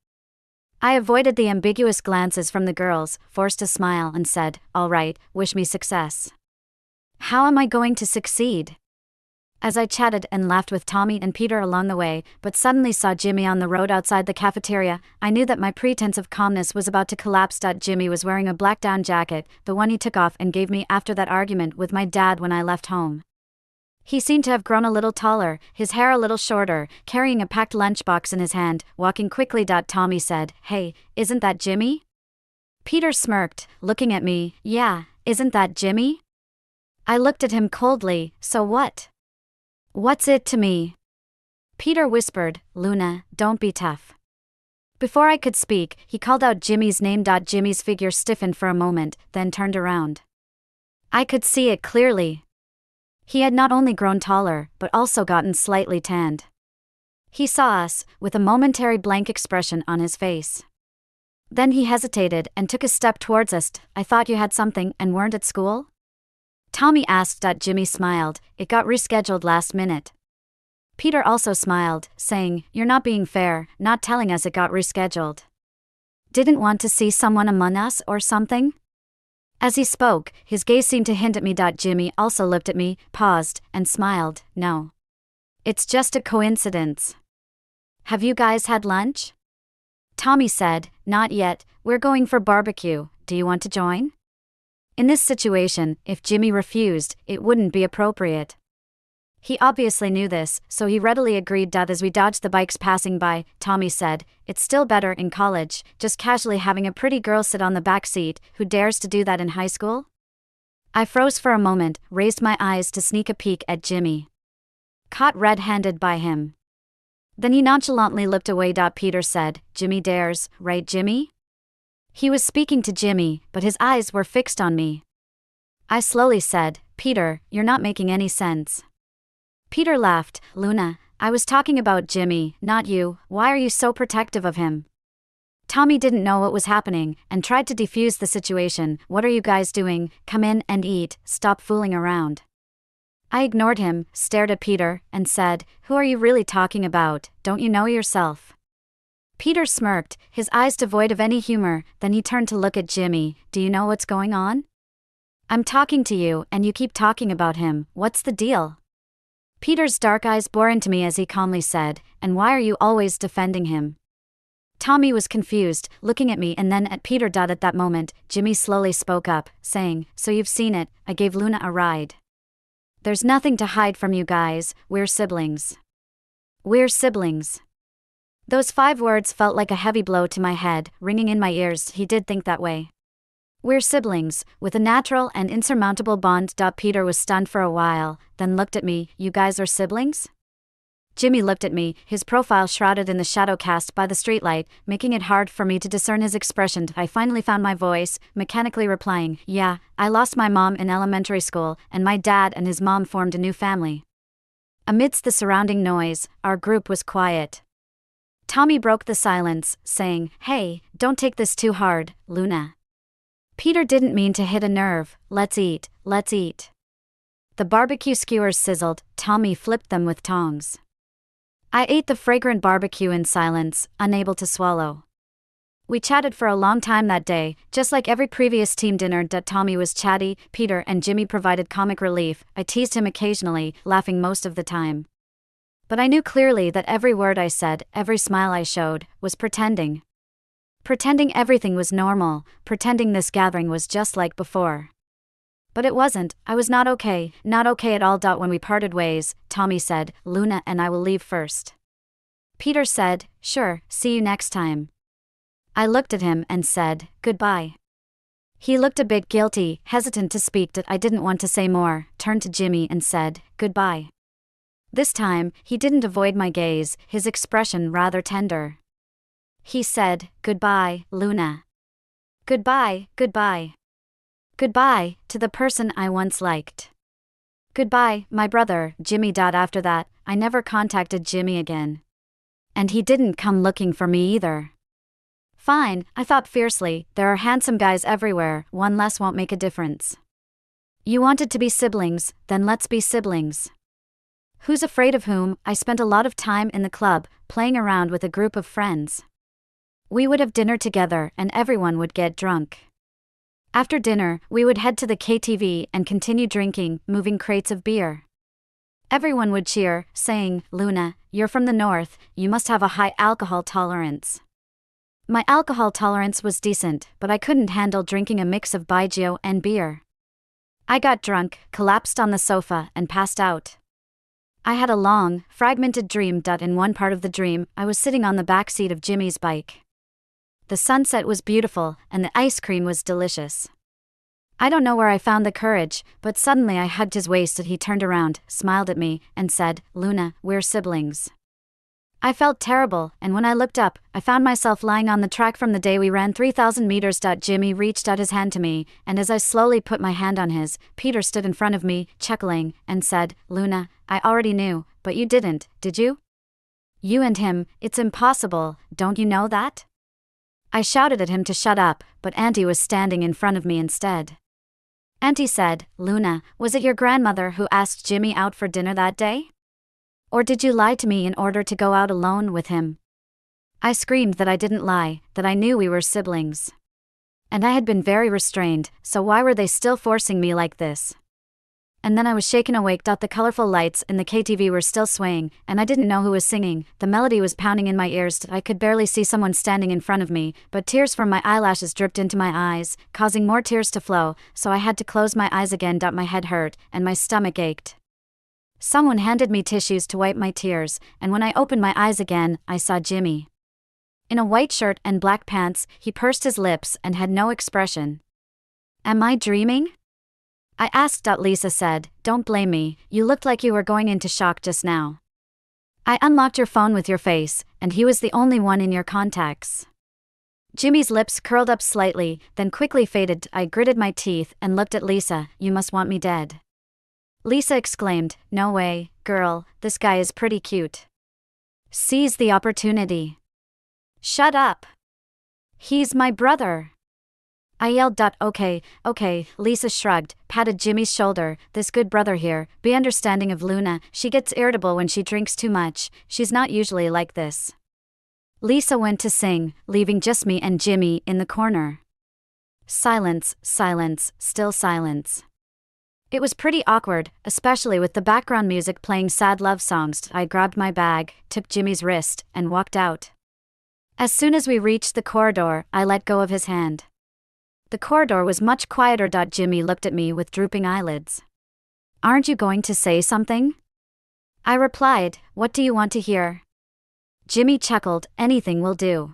I avoided the ambiguous glances from the girls, forced a smile and said, all right, wish me success. How am I going to succeed? As I chatted and laughed with Tommy and Peter along the way, but suddenly saw Jimmy on the road outside the cafeteria, I knew that my pretense of calmness was about to collapse. Jimmy was wearing a black down jacket, the one he took off and gave me after that argument with my dad when I left home. He seemed to have grown a little taller, his hair a little shorter, carrying a packed lunchbox in his hand, walking quickly. Tommy said, "Hey, isn't that Jimmy?" Peter smirked, looking at me. "Yeah, isn't that Jimmy?" I looked at him coldly. "So what? What's it to me?" Peter whispered, "Luna, don't be tough." Before I could speak, he called out Jimmy's name. Jimmy's figure stiffened for a moment, then turned around. I could see it clearly. He had not only grown taller, but also gotten slightly tanned. He saw us, with a momentary blank expression on his face. Then he hesitated and took a step towards us. "I thought you had something and weren't at school?" Tommy asked. Jimmy smiled. "It got rescheduled last minute." Peter also smiled, saying, "You're not being fair, not telling us it got rescheduled. Didn't want to see someone among us or something?" As he spoke, his gaze seemed to hint at me. Jimmy also looked at me, paused, and smiled. "No. It's just a coincidence. Have you guys had lunch?" Tommy said, "Not yet, we're going for barbecue, do you want to join?" In this situation, if Jimmy refused, it wouldn't be appropriate. He obviously knew this, so he readily agreed. As we dodged the bikes passing by, Tommy said, "It's still better in college, just casually having a pretty girl sit on the back seat. Who dares to do that in high school?" I froze for a moment, raised my eyes to sneak a peek at Jimmy. Caught red-handed by him. Then he nonchalantly looked away. Peter said, "Jimmy dares, right Jimmy?" He was speaking to Jimmy, but his eyes were fixed on me. I slowly said, "Peter, you're not making any sense." Peter laughed. "Luna, I was talking about Jimmy, not you. Why are you so protective of him?" Tommy didn't know what was happening, and tried to defuse the situation. "What are you guys doing? Come in and eat, stop fooling around." I ignored him, stared at Peter, and said, "Who are you really talking about? Don't you know yourself?" Peter smirked, his eyes devoid of any humor, then he turned to look at Jimmy. "Do you know what's going on? I'm talking to you, and you keep talking about him. What's the deal?" Peter's dark eyes bore into me as he calmly said, "And why are you always defending him?" Tommy was confused, looking at me and then at Peter. At that moment, Jimmy slowly spoke up, saying, "So you've seen it, I gave Luna a ride. There's nothing to hide from you guys, we're siblings. We're siblings." Those 5 words felt like a heavy blow to my head, ringing in my ears. He did think that way. We're siblings, with a natural and insurmountable bond. Peter was stunned for a while, then looked at me. "You guys are siblings?" Jimmy looked at me, his profile shrouded in the shadow cast by the streetlight, making it hard for me to discern his expression. I finally found my voice, mechanically replying, "Yeah, I lost my mom in elementary school, and my dad and his mom formed a new family." Amidst the surrounding noise, our group was quiet. Tommy broke the silence, saying, "Hey, don't take this too hard, Luna. Peter didn't mean to hit a nerve. Let's eat, let's eat." The barbecue skewers sizzled. Tommy flipped them with tongs. I ate the fragrant barbecue in silence, unable to swallow. We chatted for a long time that day, just like every previous team dinner. Tommy was chatty, Peter and Jimmy provided comic relief. I teased him occasionally, laughing most of the time. But I knew clearly that every word I said, every smile I showed, was pretending. Pretending everything was normal, pretending this gathering was just like before. But it wasn't. I was not okay at all. When we parted ways, Tommy said, "Luna and I will leave first." Peter said, "Sure, see you next time." I looked at him and said, "Goodbye." He looked a bit guilty, hesitant to speak. I didn't want to say more, turned to Jimmy and said, "Goodbye." This time, he didn't avoid my gaze, his expression rather tender. He said, "Goodbye, Luna. Goodbye, goodbye. Goodbye, to the person I once liked. Goodbye, my brother, Jimmy." After that, I never contacted Jimmy again. And he didn't come looking for me either. Fine, I thought fiercely, there are handsome guys everywhere, one less won't make a difference. You wanted to be siblings, then let's be siblings. Who's afraid of whom? I spent a lot of time in the club, playing around with a group of friends. We would have dinner together and everyone would get drunk. After dinner, we would head to the KTV and continue drinking, moving crates of beer. Everyone would cheer, saying, "Luna, you're from the north, you must have a high alcohol tolerance." My alcohol tolerance was decent, but I couldn't handle drinking a mix of baijiu and beer. I got drunk, collapsed on the sofa, and passed out. I had a long, fragmented dream. In one part of the dream, I was sitting on the back seat of Jimmy's bike. The sunset was beautiful, and the ice cream was delicious. I don't know where I found the courage, but suddenly I hugged his waist and he turned around, smiled at me, and said, "Luna, we're siblings." I felt terrible, and when I looked up, I found myself lying on the track from the day we ran 3,000 meters. Jimmy reached out his hand to me, and as I slowly put my hand on his, Peter stood in front of me, chuckling, and said, "Luna, I already knew, but you didn't, did you? You and him, it's impossible, don't you know that?" I shouted at him to shut up, but Auntie was standing in front of me instead. Auntie said, "Luna, was it your grandmother who asked Jimmy out for dinner that day? Or did you lie to me in order to go out alone with him?" I screamed that I didn't lie, that I knew we were siblings. And I had been very restrained, so why were they still forcing me like this? And then I was shaken awake. The colorful lights in the KTV were still swaying, and I didn't know who was singing. The melody was pounding in my ears. I could barely see someone standing in front of me, but tears from my eyelashes dripped into my eyes, causing more tears to flow, so I had to close my eyes again. My head hurt, and my stomach ached. Someone handed me tissues to wipe my tears, and when I opened my eyes again, I saw Jimmy. In a white shirt and black pants, he pursed his lips and had no expression. "Am I dreaming?" I asked. Lisa said, "Don't blame me, you looked like you were going into shock just now. I unlocked your phone with your face, and he was the only one in your contacts." Jimmy's lips curled up slightly, then quickly faded. I gritted my teeth and looked at Lisa. "You must want me dead." Lisa exclaimed, "No way, girl, this guy is pretty cute. Seize the opportunity." "Shut up. He's my brother." I yelled. Okay, Lisa shrugged, patted Jimmy's shoulder. "This good brother here, be understanding of Luna, she gets irritable when she drinks too much, she's not usually like this." Lisa went to sing, leaving just me and Jimmy in the corner. Silence, still silence. It was pretty awkward, especially with the background music playing sad love songs. I grabbed my bag, took Jimmy's wrist, and walked out. As soon as we reached the corridor, I let go of his hand. The corridor was much quieter. Jimmy looked at me with drooping eyelids. "Aren't you going to say something?" I replied, "What do you want to hear?" Jimmy chuckled, "Anything will do.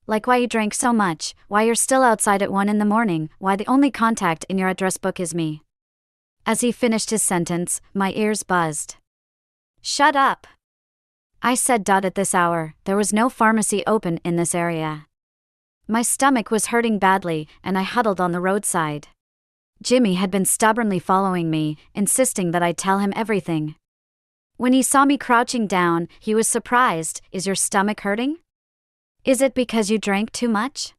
Like why you drank so much, why you're still outside at 1 a.m, why the only contact in your address book is me." As he finished his sentence, my ears buzzed. "Shut up," I said. At this hour, there was no pharmacy open in this area. My stomach was hurting badly, and I huddled on the roadside. Jimmy had been stubbornly following me, insisting that I tell him everything. When he saw me crouching down, he was surprised. "Is your stomach hurting? Is it because you drank too much?"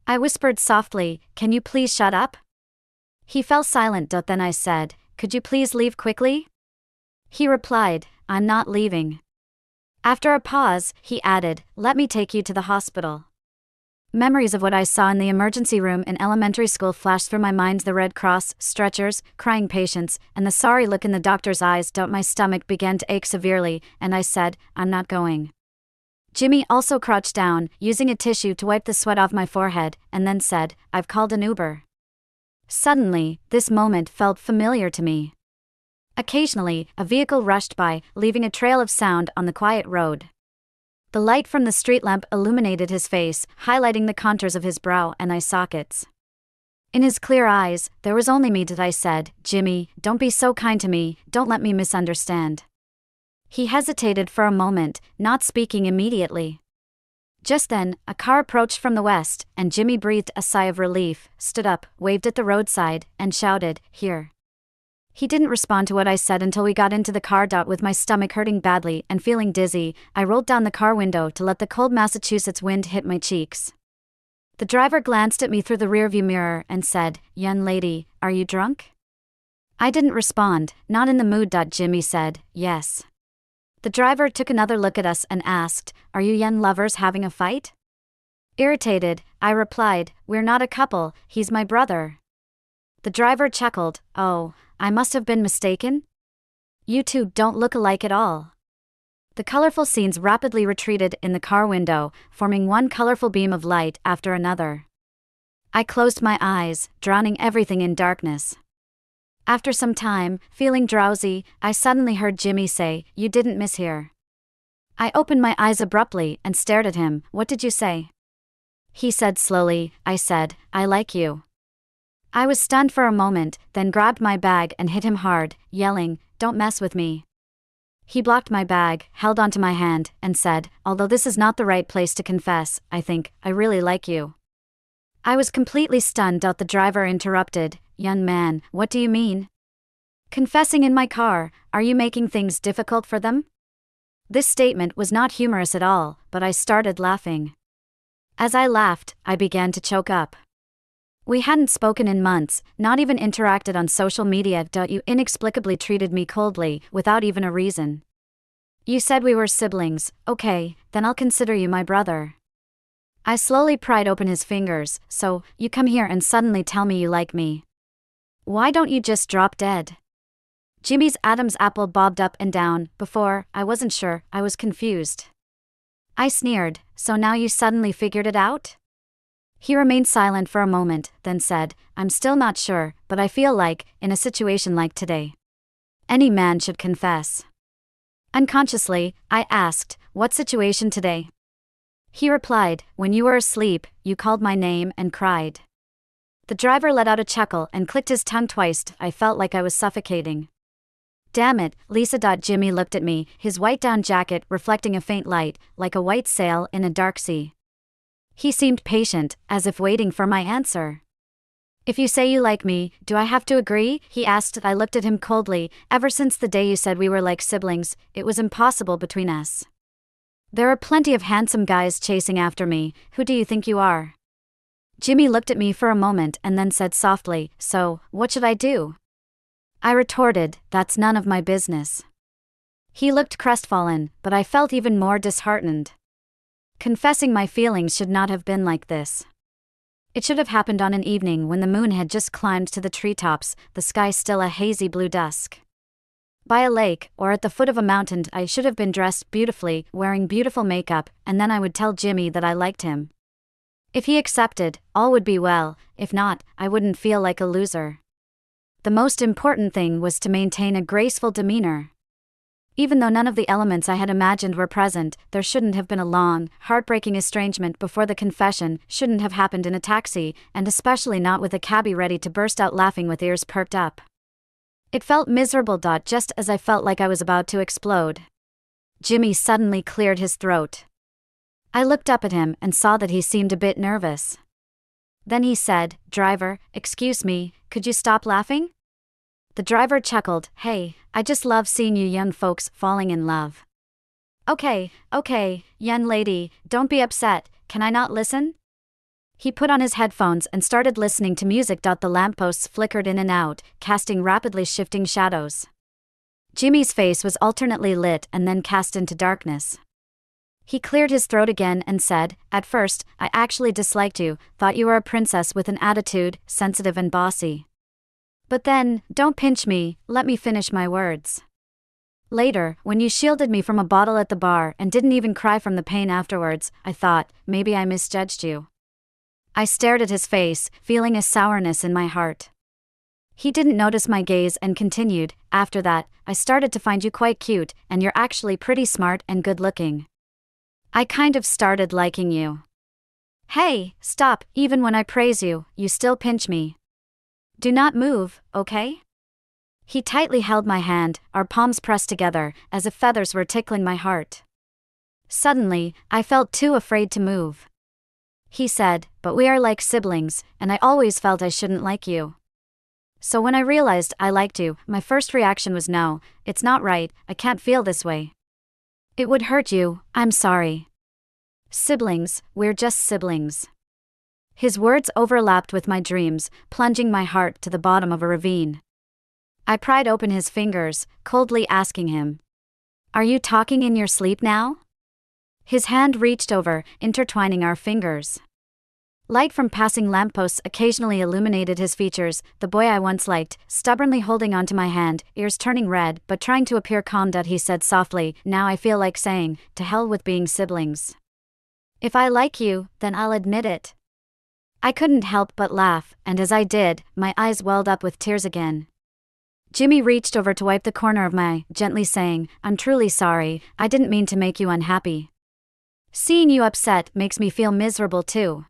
I whispered softly, "Can you please shut up?" He fell silent. Then I said, "Could you please leave quickly?" He replied, "I'm not leaving." After a pause, he added, "Let me take you to the hospital." Memories of what I saw in the emergency room in elementary school flashed through my mind. The Red Cross, stretchers, crying patients, and the sorry look in the doctor's eyes. My stomach began to ache severely, and I said, "I'm not going." Jimmy also crouched down, using a tissue to wipe the sweat off my forehead, and then said, "I've called an Uber." Suddenly, this moment felt familiar to me. Occasionally, a vehicle rushed by, leaving a trail of sound on the quiet road. The light from the street lamp illuminated his face, highlighting the contours of his brow and eye sockets. In his clear eyes, there was only me. I said, "Jimmy, don't be so kind to me, don't let me misunderstand." He hesitated for a moment, not speaking immediately. Just then, a car approached from the west, and Jimmy breathed a sigh of relief, stood up, waved at the roadside, and shouted, "Here." He didn't respond to what I said until we got into the car. With my stomach hurting badly and feeling dizzy, I rolled down the car window to let the cold Massachusetts wind hit my cheeks. The driver glanced at me through the rearview mirror and said, "Young lady, are you drunk?" I didn't respond, not in the mood. Jimmy said, "Yes." The driver took another look at us and asked, "Are you young lovers having a fight?" Irritated, I replied, "We're not a couple, he's my brother." The driver chuckled, "Oh, I must have been mistaken?" you two don't look alike at all. The colorful scenes rapidly retreated in the car window, forming one colorful beam of light after another. I closed my eyes, drowning everything in darkness. After some time, feeling drowsy, I suddenly heard Jimmy say, "You didn't miss here." I opened my eyes abruptly and stared at him. "What did you say?" He said slowly. "I said, I like you." I was stunned for a moment, then grabbed my bag and hit him hard, yelling, "Don't mess with me." He blocked my bag, held onto my hand, and said, "Although this is not the right place to confess, I think I really like you." I was completely stunned. The driver interrupted, "Young man, what do you mean? Confessing in my car, are you making things difficult for them?" This statement was not humorous at all, but I started laughing. As I laughed, I began to choke up. We hadn't spoken in months, not even interacted on social media. You inexplicably treated me coldly, without even a reason. You said we were siblings. Okay, then I'll consider you my brother. I slowly pried open his fingers. "So, you come here and suddenly tell me you like me. Why don't you just drop dead?" Jimmy's Adam's apple bobbed up and down. Before, I wasn't sure, I was confused. I sneered, "So now you suddenly figured it out?" He remained silent for a moment, then said, "I'm still not sure, but I feel like, in a situation like today, any man should confess." Unconsciously, I asked, "What situation today?" He replied, "When you were asleep, you called my name and cried." The driver let out a chuckle and clicked his tongue twice. I felt like I was suffocating. "Damn it, Lisa." Jimmy looked at me, his white down jacket reflecting a faint light, like a white sail in a dark sea. He seemed patient, as if waiting for my answer. "If you say you like me, do I have to agree?" he asked. I looked at him coldly. "Ever since the day you said we were like siblings, it was impossible between us. There are plenty of handsome guys chasing after me. Who do you think you are?" Jimmy looked at me for a moment and then said softly, "So, what should I do?" I retorted, "That's none of my business." He looked crestfallen, but I felt even more disheartened. Confessing my feelings should not have been like this. It should have happened on an evening when the moon had just climbed to the treetops, the sky still a hazy blue dusk. By a lake, or at the foot of a mountain. I should have been dressed beautifully, wearing beautiful makeup, and then I would tell Jimmy that I liked him. If he accepted, all would be well. If not, I wouldn't feel like a loser. The most important thing was to maintain a graceful demeanor. Even though none of the elements I had imagined were present, there shouldn't have been a long, heartbreaking estrangement before the confession, shouldn't have happened in a taxi, and especially not with a cabbie ready to burst out laughing with ears perked up. It felt miserable. Just as I felt like I was about to explode, Jimmy suddenly cleared his throat. I looked up at him and saw that he seemed a bit nervous. Then he said, "Driver, excuse me, could you stop laughing?" The driver chuckled, "Hey, I just love seeing you young folks falling in love." Okay, young lady, don't be upset, can I not listen?" He put on his headphones and started listening to music. The lampposts flickered in and out, casting rapidly shifting shadows. Jimmy's face was alternately lit and then cast into darkness. He cleared his throat again and said, "At first, I actually disliked you, thought you were a princess with an attitude, sensitive and bossy. But then, don't pinch me, let me finish my words. Later, when you shielded me from a bottle at the bar and didn't even cry from the pain afterwards, I thought, maybe I misjudged you." I stared at his face, feeling a sourness in my heart. He didn't notice my gaze and continued, "After that, I started to find you quite cute, and you're actually pretty smart and good looking. I kind of started liking you." "Hey, stop, even when I praise you, you still pinch me. Do not move, okay?" He tightly held my hand, our palms pressed together, as if feathers were tickling my heart. Suddenly, I felt too afraid to move. He said, "But we are like siblings, and I always felt I shouldn't like you. So when I realized I liked you, my first reaction was no, it's not right, I can't feel this way. It would hurt you, I'm sorry. Siblings, we're just siblings." His words overlapped with my dreams, plunging my heart to the bottom of a ravine. I pried open his fingers, coldly asking him, "Are you talking in your sleep now?" His hand reached over, intertwining our fingers. Light from passing lampposts occasionally illuminated his features, the boy I once liked, stubbornly holding onto my hand, ears turning red but trying to appear calm. He said softly, now I feel like saying, to hell with being siblings. If I like you, then I'll admit it. I couldn't help but laugh, and as I did, my eyes welled up with tears again. Jimmy reached over to wipe the corner of my eye, gently saying, I'm truly sorry, I didn't mean to make you unhappy. Seeing you upset makes me feel miserable too.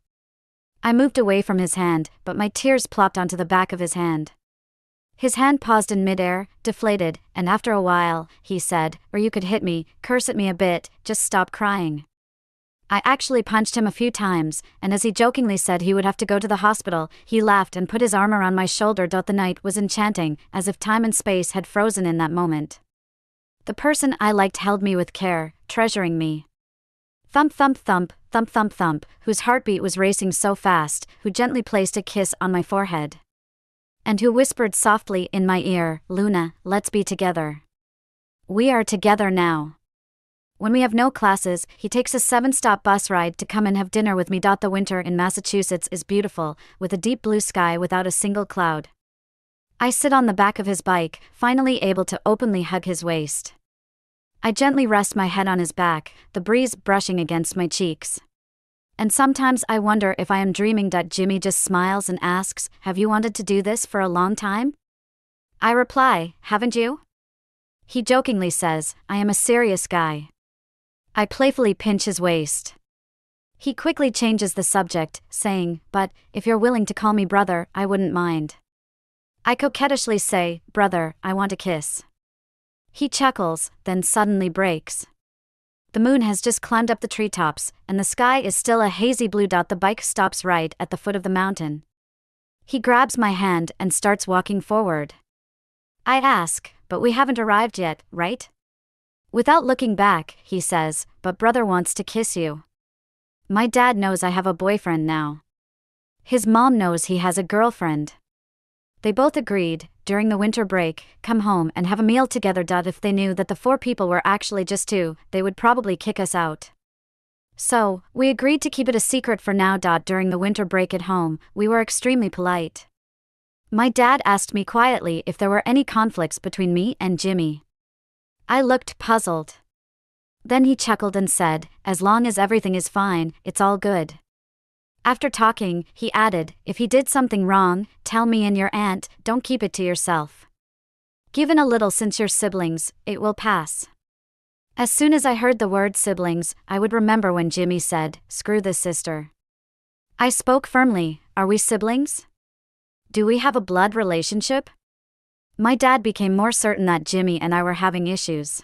I moved away from his hand, but my tears plopped onto the back of his hand. His hand paused in midair, deflated, and after a while, he said, or you could hit me, curse at me a bit, just stop crying. I actually punched him a few times, and as he jokingly said he would have to go to the hospital, he laughed and put his arm around my shoulder. The night was enchanting, as if time and space had frozen in that moment. The person I liked held me with care, treasuring me. Thump thump thump, thump thump thump, whose heartbeat was racing so fast, who gently placed a kiss on my forehead. And who whispered softly in my ear, Luna, let's be together. We are together now. When we have no classes, he takes a 7-stop bus ride to come and have dinner with me. The winter in Massachusetts is beautiful, with a deep blue sky without a single cloud. I sit on the back of his bike, finally able to openly hug his waist. I gently rest my head on his back, the breeze brushing against my cheeks. And sometimes I wonder if I am dreaming. Jimmy just smiles and asks, have you wanted to do this for a long time? I reply, haven't you? He jokingly says, I am a serious guy. I playfully pinch his waist. He quickly changes the subject, saying, but, if you're willing to call me brother, I wouldn't mind. I coquettishly say, brother, I want a kiss. He chuckles, then suddenly breaks. The moon has just climbed up the treetops, and the sky is still a hazy blue. The bike stops right at the foot of the mountain. He grabs my hand and starts walking forward. I ask, but we haven't arrived yet, right? Without looking back, he says, but brother wants to kiss you. My dad knows I have a boyfriend now. His mom knows he has a girlfriend. They both agreed, during the winter break, come home and have a meal together. If they knew that the 4 people were actually just 2, they would probably kick us out. So, we agreed to keep it a secret for now. During the winter break at home, we were extremely polite. My dad asked me quietly if there were any conflicts between me and Jimmy. I looked puzzled. Then he chuckled and said, as long as everything is fine, it's all good. After talking, he added, if he did something wrong, tell me and your aunt, don't keep it to yourself. Given a little since you're siblings, it will pass. As soon as I heard the word siblings, I would remember when Jimmy said, screw this sister. I spoke firmly, are we siblings? Do we have a blood relationship? My dad became more certain that Jimmy and I were having issues.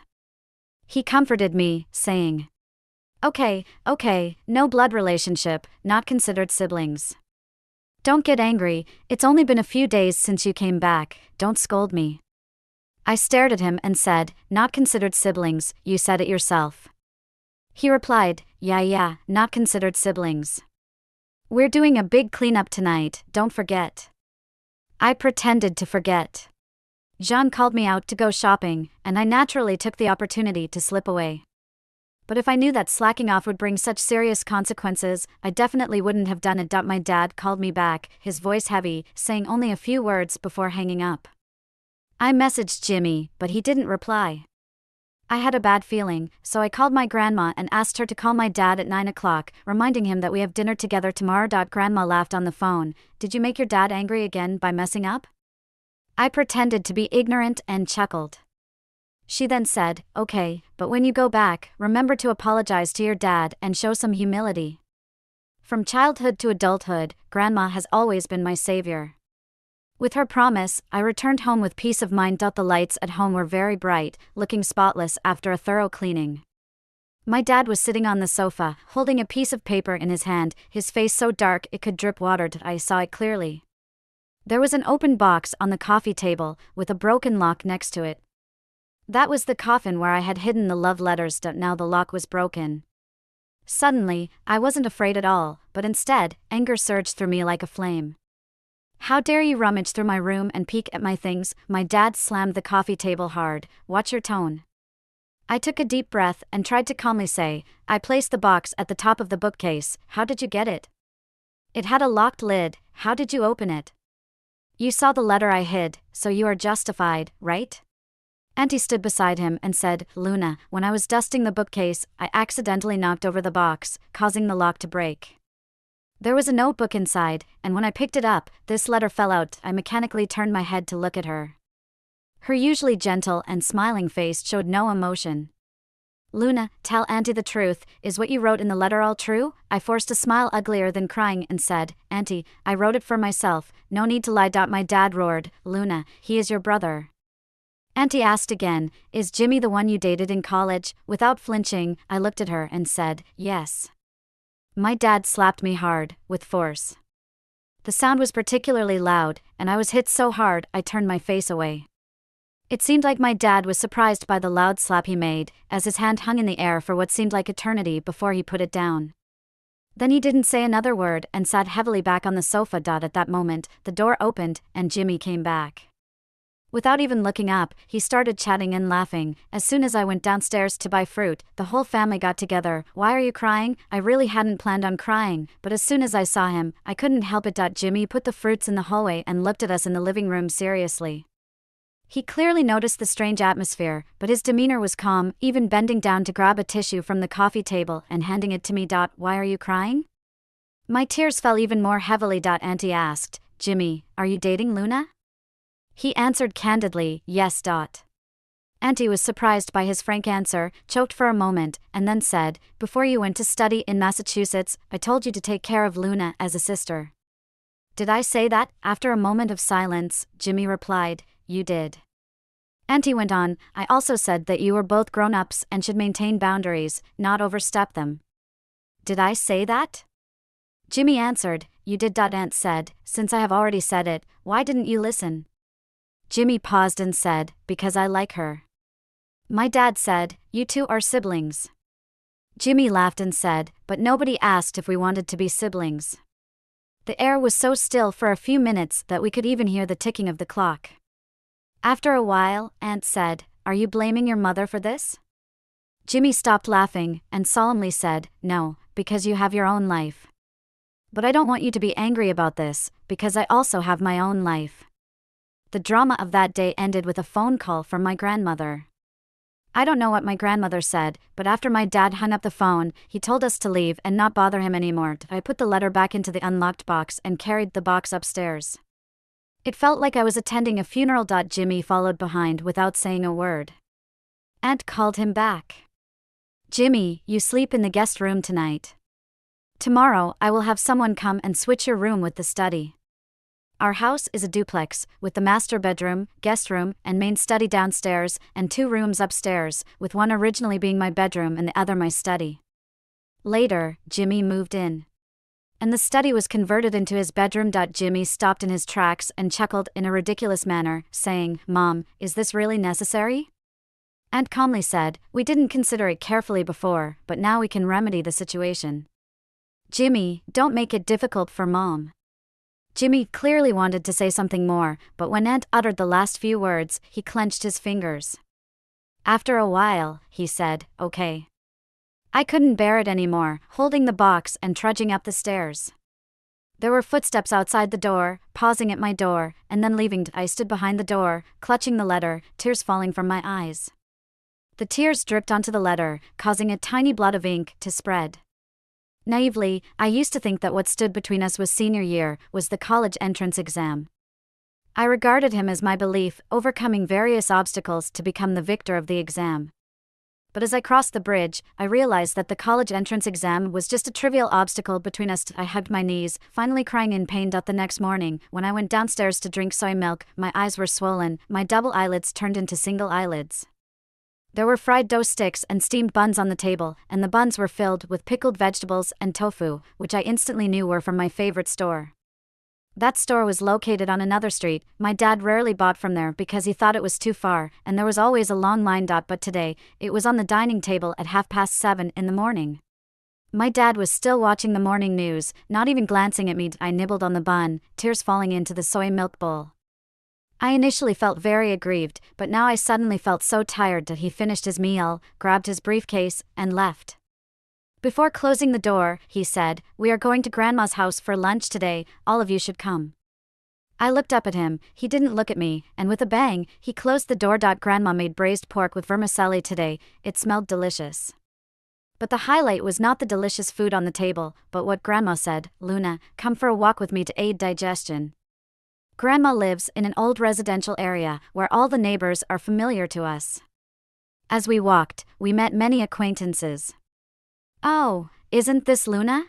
He comforted me, saying, Okay, no blood relationship, not considered siblings. Don't get angry, it's only been a few days since you came back, don't scold me. I stared at him and said, not considered siblings, you said it yourself. He replied, yeah, not considered siblings. We're doing a big cleanup tonight, don't forget. I pretended to forget. Jean called me out to go shopping, and I naturally took the opportunity to slip away. But if I knew that slacking off would bring such serious consequences, I definitely wouldn't have done it. My dad called me back, his voice heavy, saying only a few words before hanging up. I messaged Jimmy, but he didn't reply. I had a bad feeling, so I called my grandma and asked her to call my dad at 9 o'clock, reminding him that we have dinner together tomorrow. Grandma laughed on the phone, did you make your dad angry again by messing up? I pretended to be ignorant and chuckled. She then said, okay, but when you go back, remember to apologize to your dad and show some humility. From childhood to adulthood, Grandma has always been my savior. With her promise, I returned home with peace of mind. The lights at home were very bright, looking spotless after a thorough cleaning. My dad was sitting on the sofa, holding a piece of paper in his hand, his face so dark it could drip water. I saw it clearly. There was an open box on the coffee table, with a broken lock next to it. That was the coffin where I had hidden the love letters. Now the lock was broken. Suddenly, I wasn't afraid at all, but instead, anger surged through me like a flame. How dare you rummage through my room and peek at my things? My dad slammed the coffee table hard. Watch your tone. I took a deep breath and tried to calmly say, I placed the box at the top of the bookcase, how did you get it? It had a locked lid. How did you open it? You saw the letter I hid, so you are justified, right? Auntie stood beside him and said, Luna, when I was dusting the bookcase, I accidentally knocked over the box, causing the lock to break. There was a notebook inside, and when I picked it up, this letter fell out. I mechanically turned my head to look at her. Her usually gentle and smiling face showed no emotion. Luna, tell Auntie the truth, is what you wrote in the letter all true? I forced a smile uglier than crying and said, Auntie, I wrote it for myself, no need to lie. My dad roared, Luna, he is your brother. Auntie asked again, is Jimmy the one you dated in college? Without flinching, I looked at her and said, yes. My dad slapped me hard, with force. The sound was particularly loud, and I was hit so hard I turned my face away. It seemed like my dad was surprised by the loud slap he made, as his hand hung in the air for what seemed like eternity before he put it down. Then he didn't say another word and sat heavily back on the sofa. At that moment, the door opened and Jimmy came back. Without even looking up, he started chatting and laughing. As soon as I went downstairs to buy fruit, the whole family got together. Why are you crying? I really hadn't planned on crying, but as soon as I saw him, I couldn't help it. Jimmy put the fruits in the hallway and looked at us in the living room seriously. He clearly noticed the strange atmosphere, but his demeanor was calm, even bending down to grab a tissue from the coffee table and handing it to me. Why are you crying? My tears fell even more heavily. Auntie asked, Jimmy, are you dating Luna? He answered candidly, yes. Auntie was surprised by his frank answer, choked for a moment, and then said, before you went to study in Massachusetts, I told you to take care of Luna as a sister. Did I say that? After a moment of silence, Jimmy replied, you did. Auntie went on, I also said that you were both grown-ups and should maintain boundaries, not overstep them. Did I say that? Jimmy answered, you did. Aunt said, since I have already said it, why didn't you listen? Jimmy paused and said, because I like her. My dad said, you two are siblings. Jimmy laughed and said, but nobody asked if we wanted to be siblings. The air was so still for a few minutes that we could even hear the ticking of the clock. After a while, Aunt said, are you blaming your mother for this? Jimmy stopped laughing and solemnly said, no, because you have your own life. But I don't want you to be angry about this, because I also have my own life. The drama of that day ended with a phone call from my grandmother. I don't know what my grandmother said, but after my dad hung up the phone, he told us to leave and not bother him anymore. I put the letter back into the unlocked box and carried the box upstairs. It felt like I was attending a funeral. Jimmy followed behind without saying a word. Aunt called him back. Jimmy, you sleep in the guest room tonight. Tomorrow, I will have someone come and switch your room with the study. Our house is a duplex, with the master bedroom, guest room, and main study downstairs, and 2 rooms upstairs, with one originally being my bedroom and the other my study. Later, Jimmy moved in. And the study was converted into his bedroom. Jimmy stopped in his tracks and chuckled in a ridiculous manner, saying, Mom, is this really necessary? Aunt calmly said, we didn't consider it carefully before, but now we can remedy the situation. Jimmy, don't make it difficult for Mom. Jimmy clearly wanted to say something more, but when Aunt uttered the last few words, he clenched his fingers. After a while, he said, okay. I couldn't bear it anymore, holding the box and trudging up the stairs. There were footsteps outside the door, pausing at my door, and then leaving. I stood behind the door, clutching the letter, tears falling from my eyes. The tears dripped onto the letter, causing a tiny blot of ink to spread. Naively, I used to think that what stood between us was senior year, was the college entrance exam. I regarded him as my belief, overcoming various obstacles to become the victor of the exam. But as I crossed the bridge, I realized that the college entrance exam was just a trivial obstacle between us. I hugged my knees, finally crying in pain. The next morning, when I went downstairs to drink soy milk, my eyes were swollen, my double eyelids turned into single eyelids. There were fried dough sticks and steamed buns on the table, and the buns were filled with pickled vegetables and tofu, which I instantly knew were from my favorite store. That store was located on another street. My dad rarely bought from there because he thought it was too far, and there was always a long line. But today, it was on the dining table at 7:30 in the morning. My dad was still watching the morning news, not even glancing at me. I nibbled on the bun, tears falling into the soy milk bowl. I initially felt very aggrieved, but now I suddenly felt so tired that he finished his meal, grabbed his briefcase, and left. Before closing the door, he said, "We are going to Grandma's house for lunch today, all of you should come." I looked up at him, he didn't look at me, and with a bang, he closed the door. Grandma made braised pork with vermicelli today, it smelled delicious. But the highlight was not the delicious food on the table, but what Grandma said, "Luna, come for a walk with me to aid digestion." Grandma lives in an old residential area, where all the neighbors are familiar to us. As we walked, we met many acquaintances. "Oh, isn't this Luna?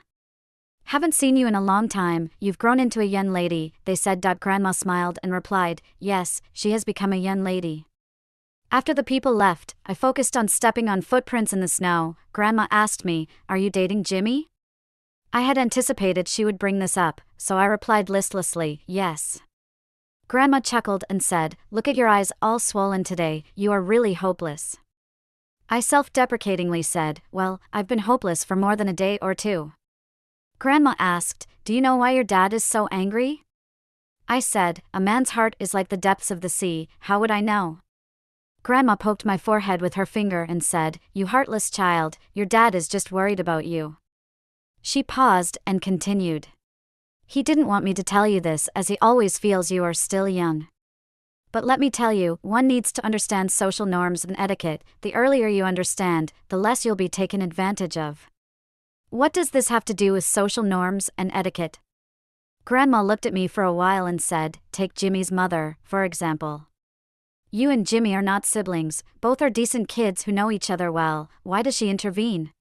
Haven't seen you in a long time, you've grown into a young lady," they said. Grandma smiled and replied, "Yes, she has become a young lady." After the people left, I focused on stepping on footprints in the snow. Grandma asked me, "Are you dating Jimmy?" I had anticipated she would bring this up, so I replied listlessly, "Yes." Grandma chuckled and said, "Look at your eyes, all swollen today, you are really hopeless." I self-deprecatingly said, "Well, I've been hopeless for more than a day or two." Grandma asked, "Do you know why your dad is so angry?" I said, "A man's heart is like the depths of the sea, how would I know?" Grandma poked my forehead with her finger and said, "You heartless child, your dad is just worried about you." She paused and continued, "He didn't want me to tell you this as he always feels you are still young. But let me tell you, one needs to understand social norms and etiquette. The earlier you understand, the less you'll be taken advantage of." What does this have to do with social norms and etiquette? Grandma looked at me for a while and said, "Take Jimmy's mother, for example. You and Jimmy are not siblings, both are decent kids who know each other well. Why does she intervene?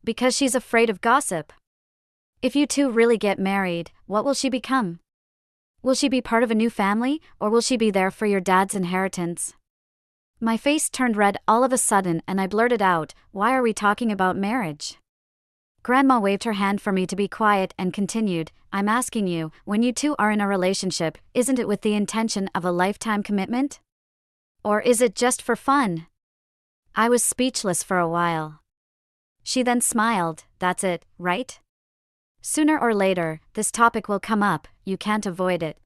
Because she's afraid of gossip. If you two really get married, what will she become? Will she be part of a new family, or will she be there for your dad's inheritance?" My face turned red all of a sudden and I blurted out, "Why are we talking about marriage?" Grandma waved her hand for me to be quiet and continued, "I'm asking you, when you two are in a relationship, isn't it with the intention of a lifetime commitment? Or is it just for fun?" I was speechless for a while. She then smiled, "That's it, right? Sooner or later, this topic will come up, you can't avoid it.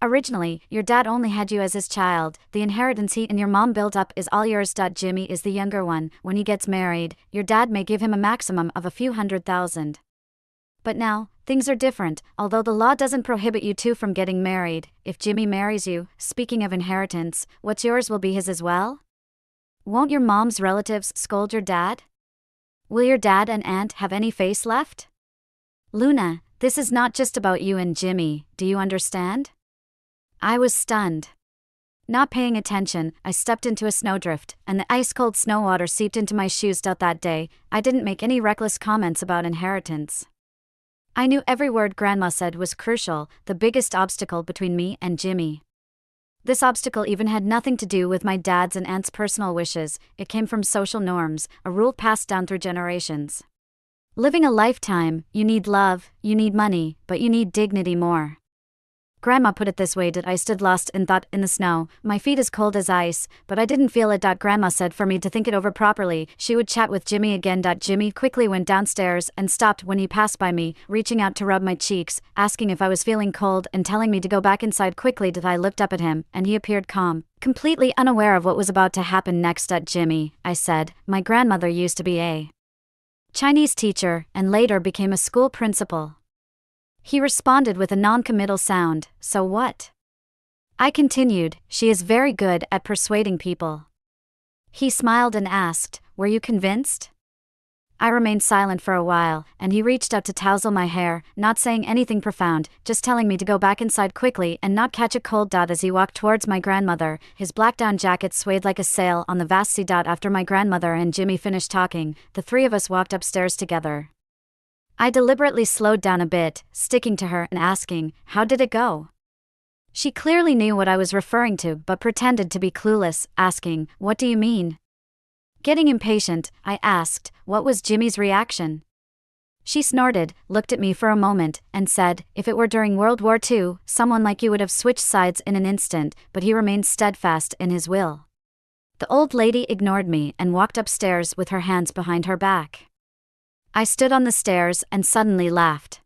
Originally, your dad only had you as his child, the inheritance he and your mom built up is all yours. Jimmy is the younger one, when he gets married, your dad may give him a maximum of a few $100,000. But now, things are different, although the law doesn't prohibit you two from getting married. If Jimmy marries you, speaking of inheritance, what's yours will be his as well? Won't your mom's relatives scold your dad? Will your dad and aunt have any face left? Luna, this is not just about you and Jimmy, do you understand?" I was stunned. Not paying attention, I stepped into a snowdrift, and the ice-cold snow water seeped into my shoes. That day, I didn't make any reckless comments about inheritance. I knew every word Grandma said was crucial, the biggest obstacle between me and Jimmy. This obstacle even had nothing to do with my dad's and aunt's personal wishes, it came from social norms, a rule passed down through generations. Living a lifetime, you need love, you need money, but you need dignity more. Grandma put it this way. I stood lost in thought in the snow, my feet as cold as ice, but I didn't feel it. Grandma said for me to think it over properly, she would chat with Jimmy again. Jimmy quickly went downstairs and stopped when he passed by me, reaching out to rub my cheeks, asking if I was feeling cold and telling me to go back inside quickly. I looked up at him, and he appeared calm, completely unaware of what was about to happen next. "Jimmy," I said, "my grandmother used to be a Chinese teacher and later became a school principal." He responded with a non-committal sound, "So what?" I continued, "She is very good at persuading people." He smiled and asked, "Were you convinced?" I remained silent for a while, and he reached out to tousle my hair, not saying anything profound, just telling me to go back inside quickly and not catch a cold. As he walked towards my grandmother, his black down jacket swayed like a sail on the vast sea. After my grandmother and Jimmy finished talking, the three of us walked upstairs together. I deliberately slowed down a bit, sticking to her and asking, "How did it go?" She clearly knew what I was referring to but pretended to be clueless, asking, "What do you mean?" Getting impatient, I asked, "What was Jimmy's reaction?" She snorted, looked at me for a moment, and said, "If it were during World War II, someone like you would have switched sides in an instant, but he remained steadfast in his will." The old lady ignored me and walked upstairs with her hands behind her back. I stood on the stairs and suddenly laughed.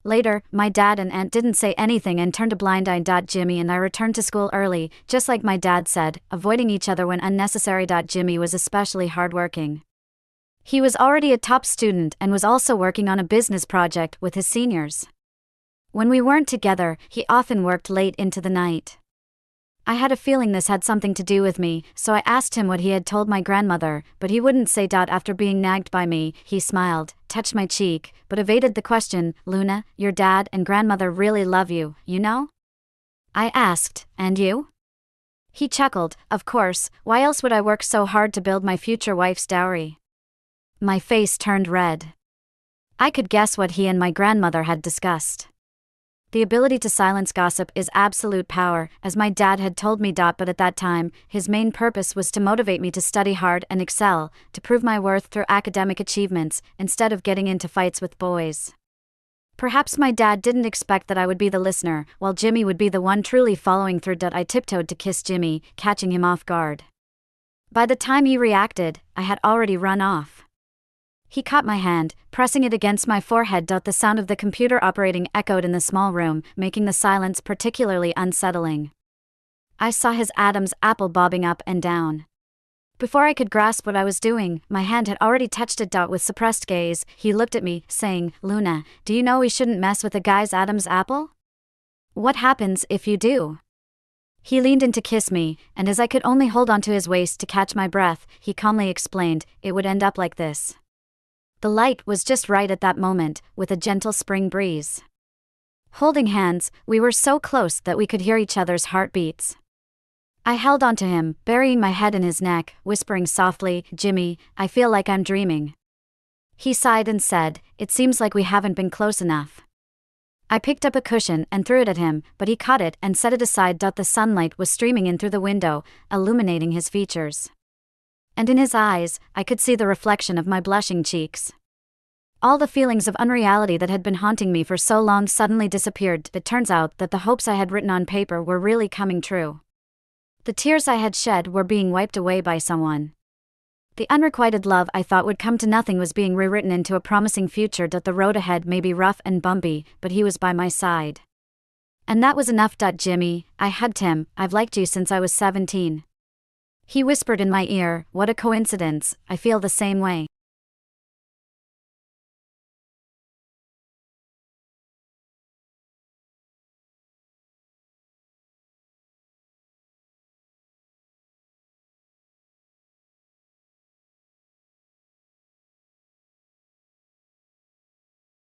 Later, my dad and aunt didn't say anything and turned a blind eye. Jimmy and I returned to school early, just like my dad said, avoiding each other when unnecessary. Jimmy was especially hardworking. He was already a top student and was also working on a business project with his seniors. When we weren't together, he often worked late into the night. I had a feeling this had something to do with me, so I asked him what he had told my grandmother, but he wouldn't say. After being nagged by me, he smiled, touched my cheek, but evaded the question. Luna, your dad and grandmother really love you, you know? I asked, and you? He chuckled, of course, why else would I work so hard to build my future wife's dowry? My face turned red. I could guess what he and my grandmother had discussed. The ability to silence gossip is absolute power, as my dad had told me. But at that time, his main purpose was to motivate me to study hard and excel, to prove my worth through academic achievements, instead of getting into fights with boys. Perhaps my dad didn't expect that I would be the listener, while Jimmy would be the one truly following through. I tiptoed to kiss Jimmy, catching him off guard. By the time he reacted, I had already run off. He caught my hand, pressing it against my forehead. The sound of the computer operating echoed in the small room, making the silence particularly unsettling. I saw his Adam's apple bobbing up and down. Before I could grasp what I was doing, my hand had already touched it. With suppressed gaze, he looked at me, saying, Luna, do you know we shouldn't mess with a guy's Adam's apple? What happens if you do? He leaned in to kiss me, and as I could only hold onto his waist to catch my breath, he calmly explained, it would end up like this. The light was just right at that moment, with a gentle spring breeze. Holding hands, we were so close that we could hear each other's heartbeats. I held onto him, burying my head in his neck, whispering softly, Jimmy, I feel like I'm dreaming. He sighed and said, it seems like we haven't been close enough. I picked up a cushion and threw it at him, but he caught it and set it aside. The sunlight was streaming in through the window, illuminating his features. And in his eyes, I could see the reflection of my blushing cheeks. All the feelings of unreality that had been haunting me for so long suddenly disappeared. It turns out that the hopes I had written on paper were really coming true. The tears I had shed were being wiped away by someone. The unrequited love I thought would come to nothing was being rewritten into a promising future. The road ahead may be rough and bumpy, but he was by my side. And that was enough. Jimmy, I hugged him, I've liked you since I was 17. He whispered in my ear, what a coincidence, I feel the same way.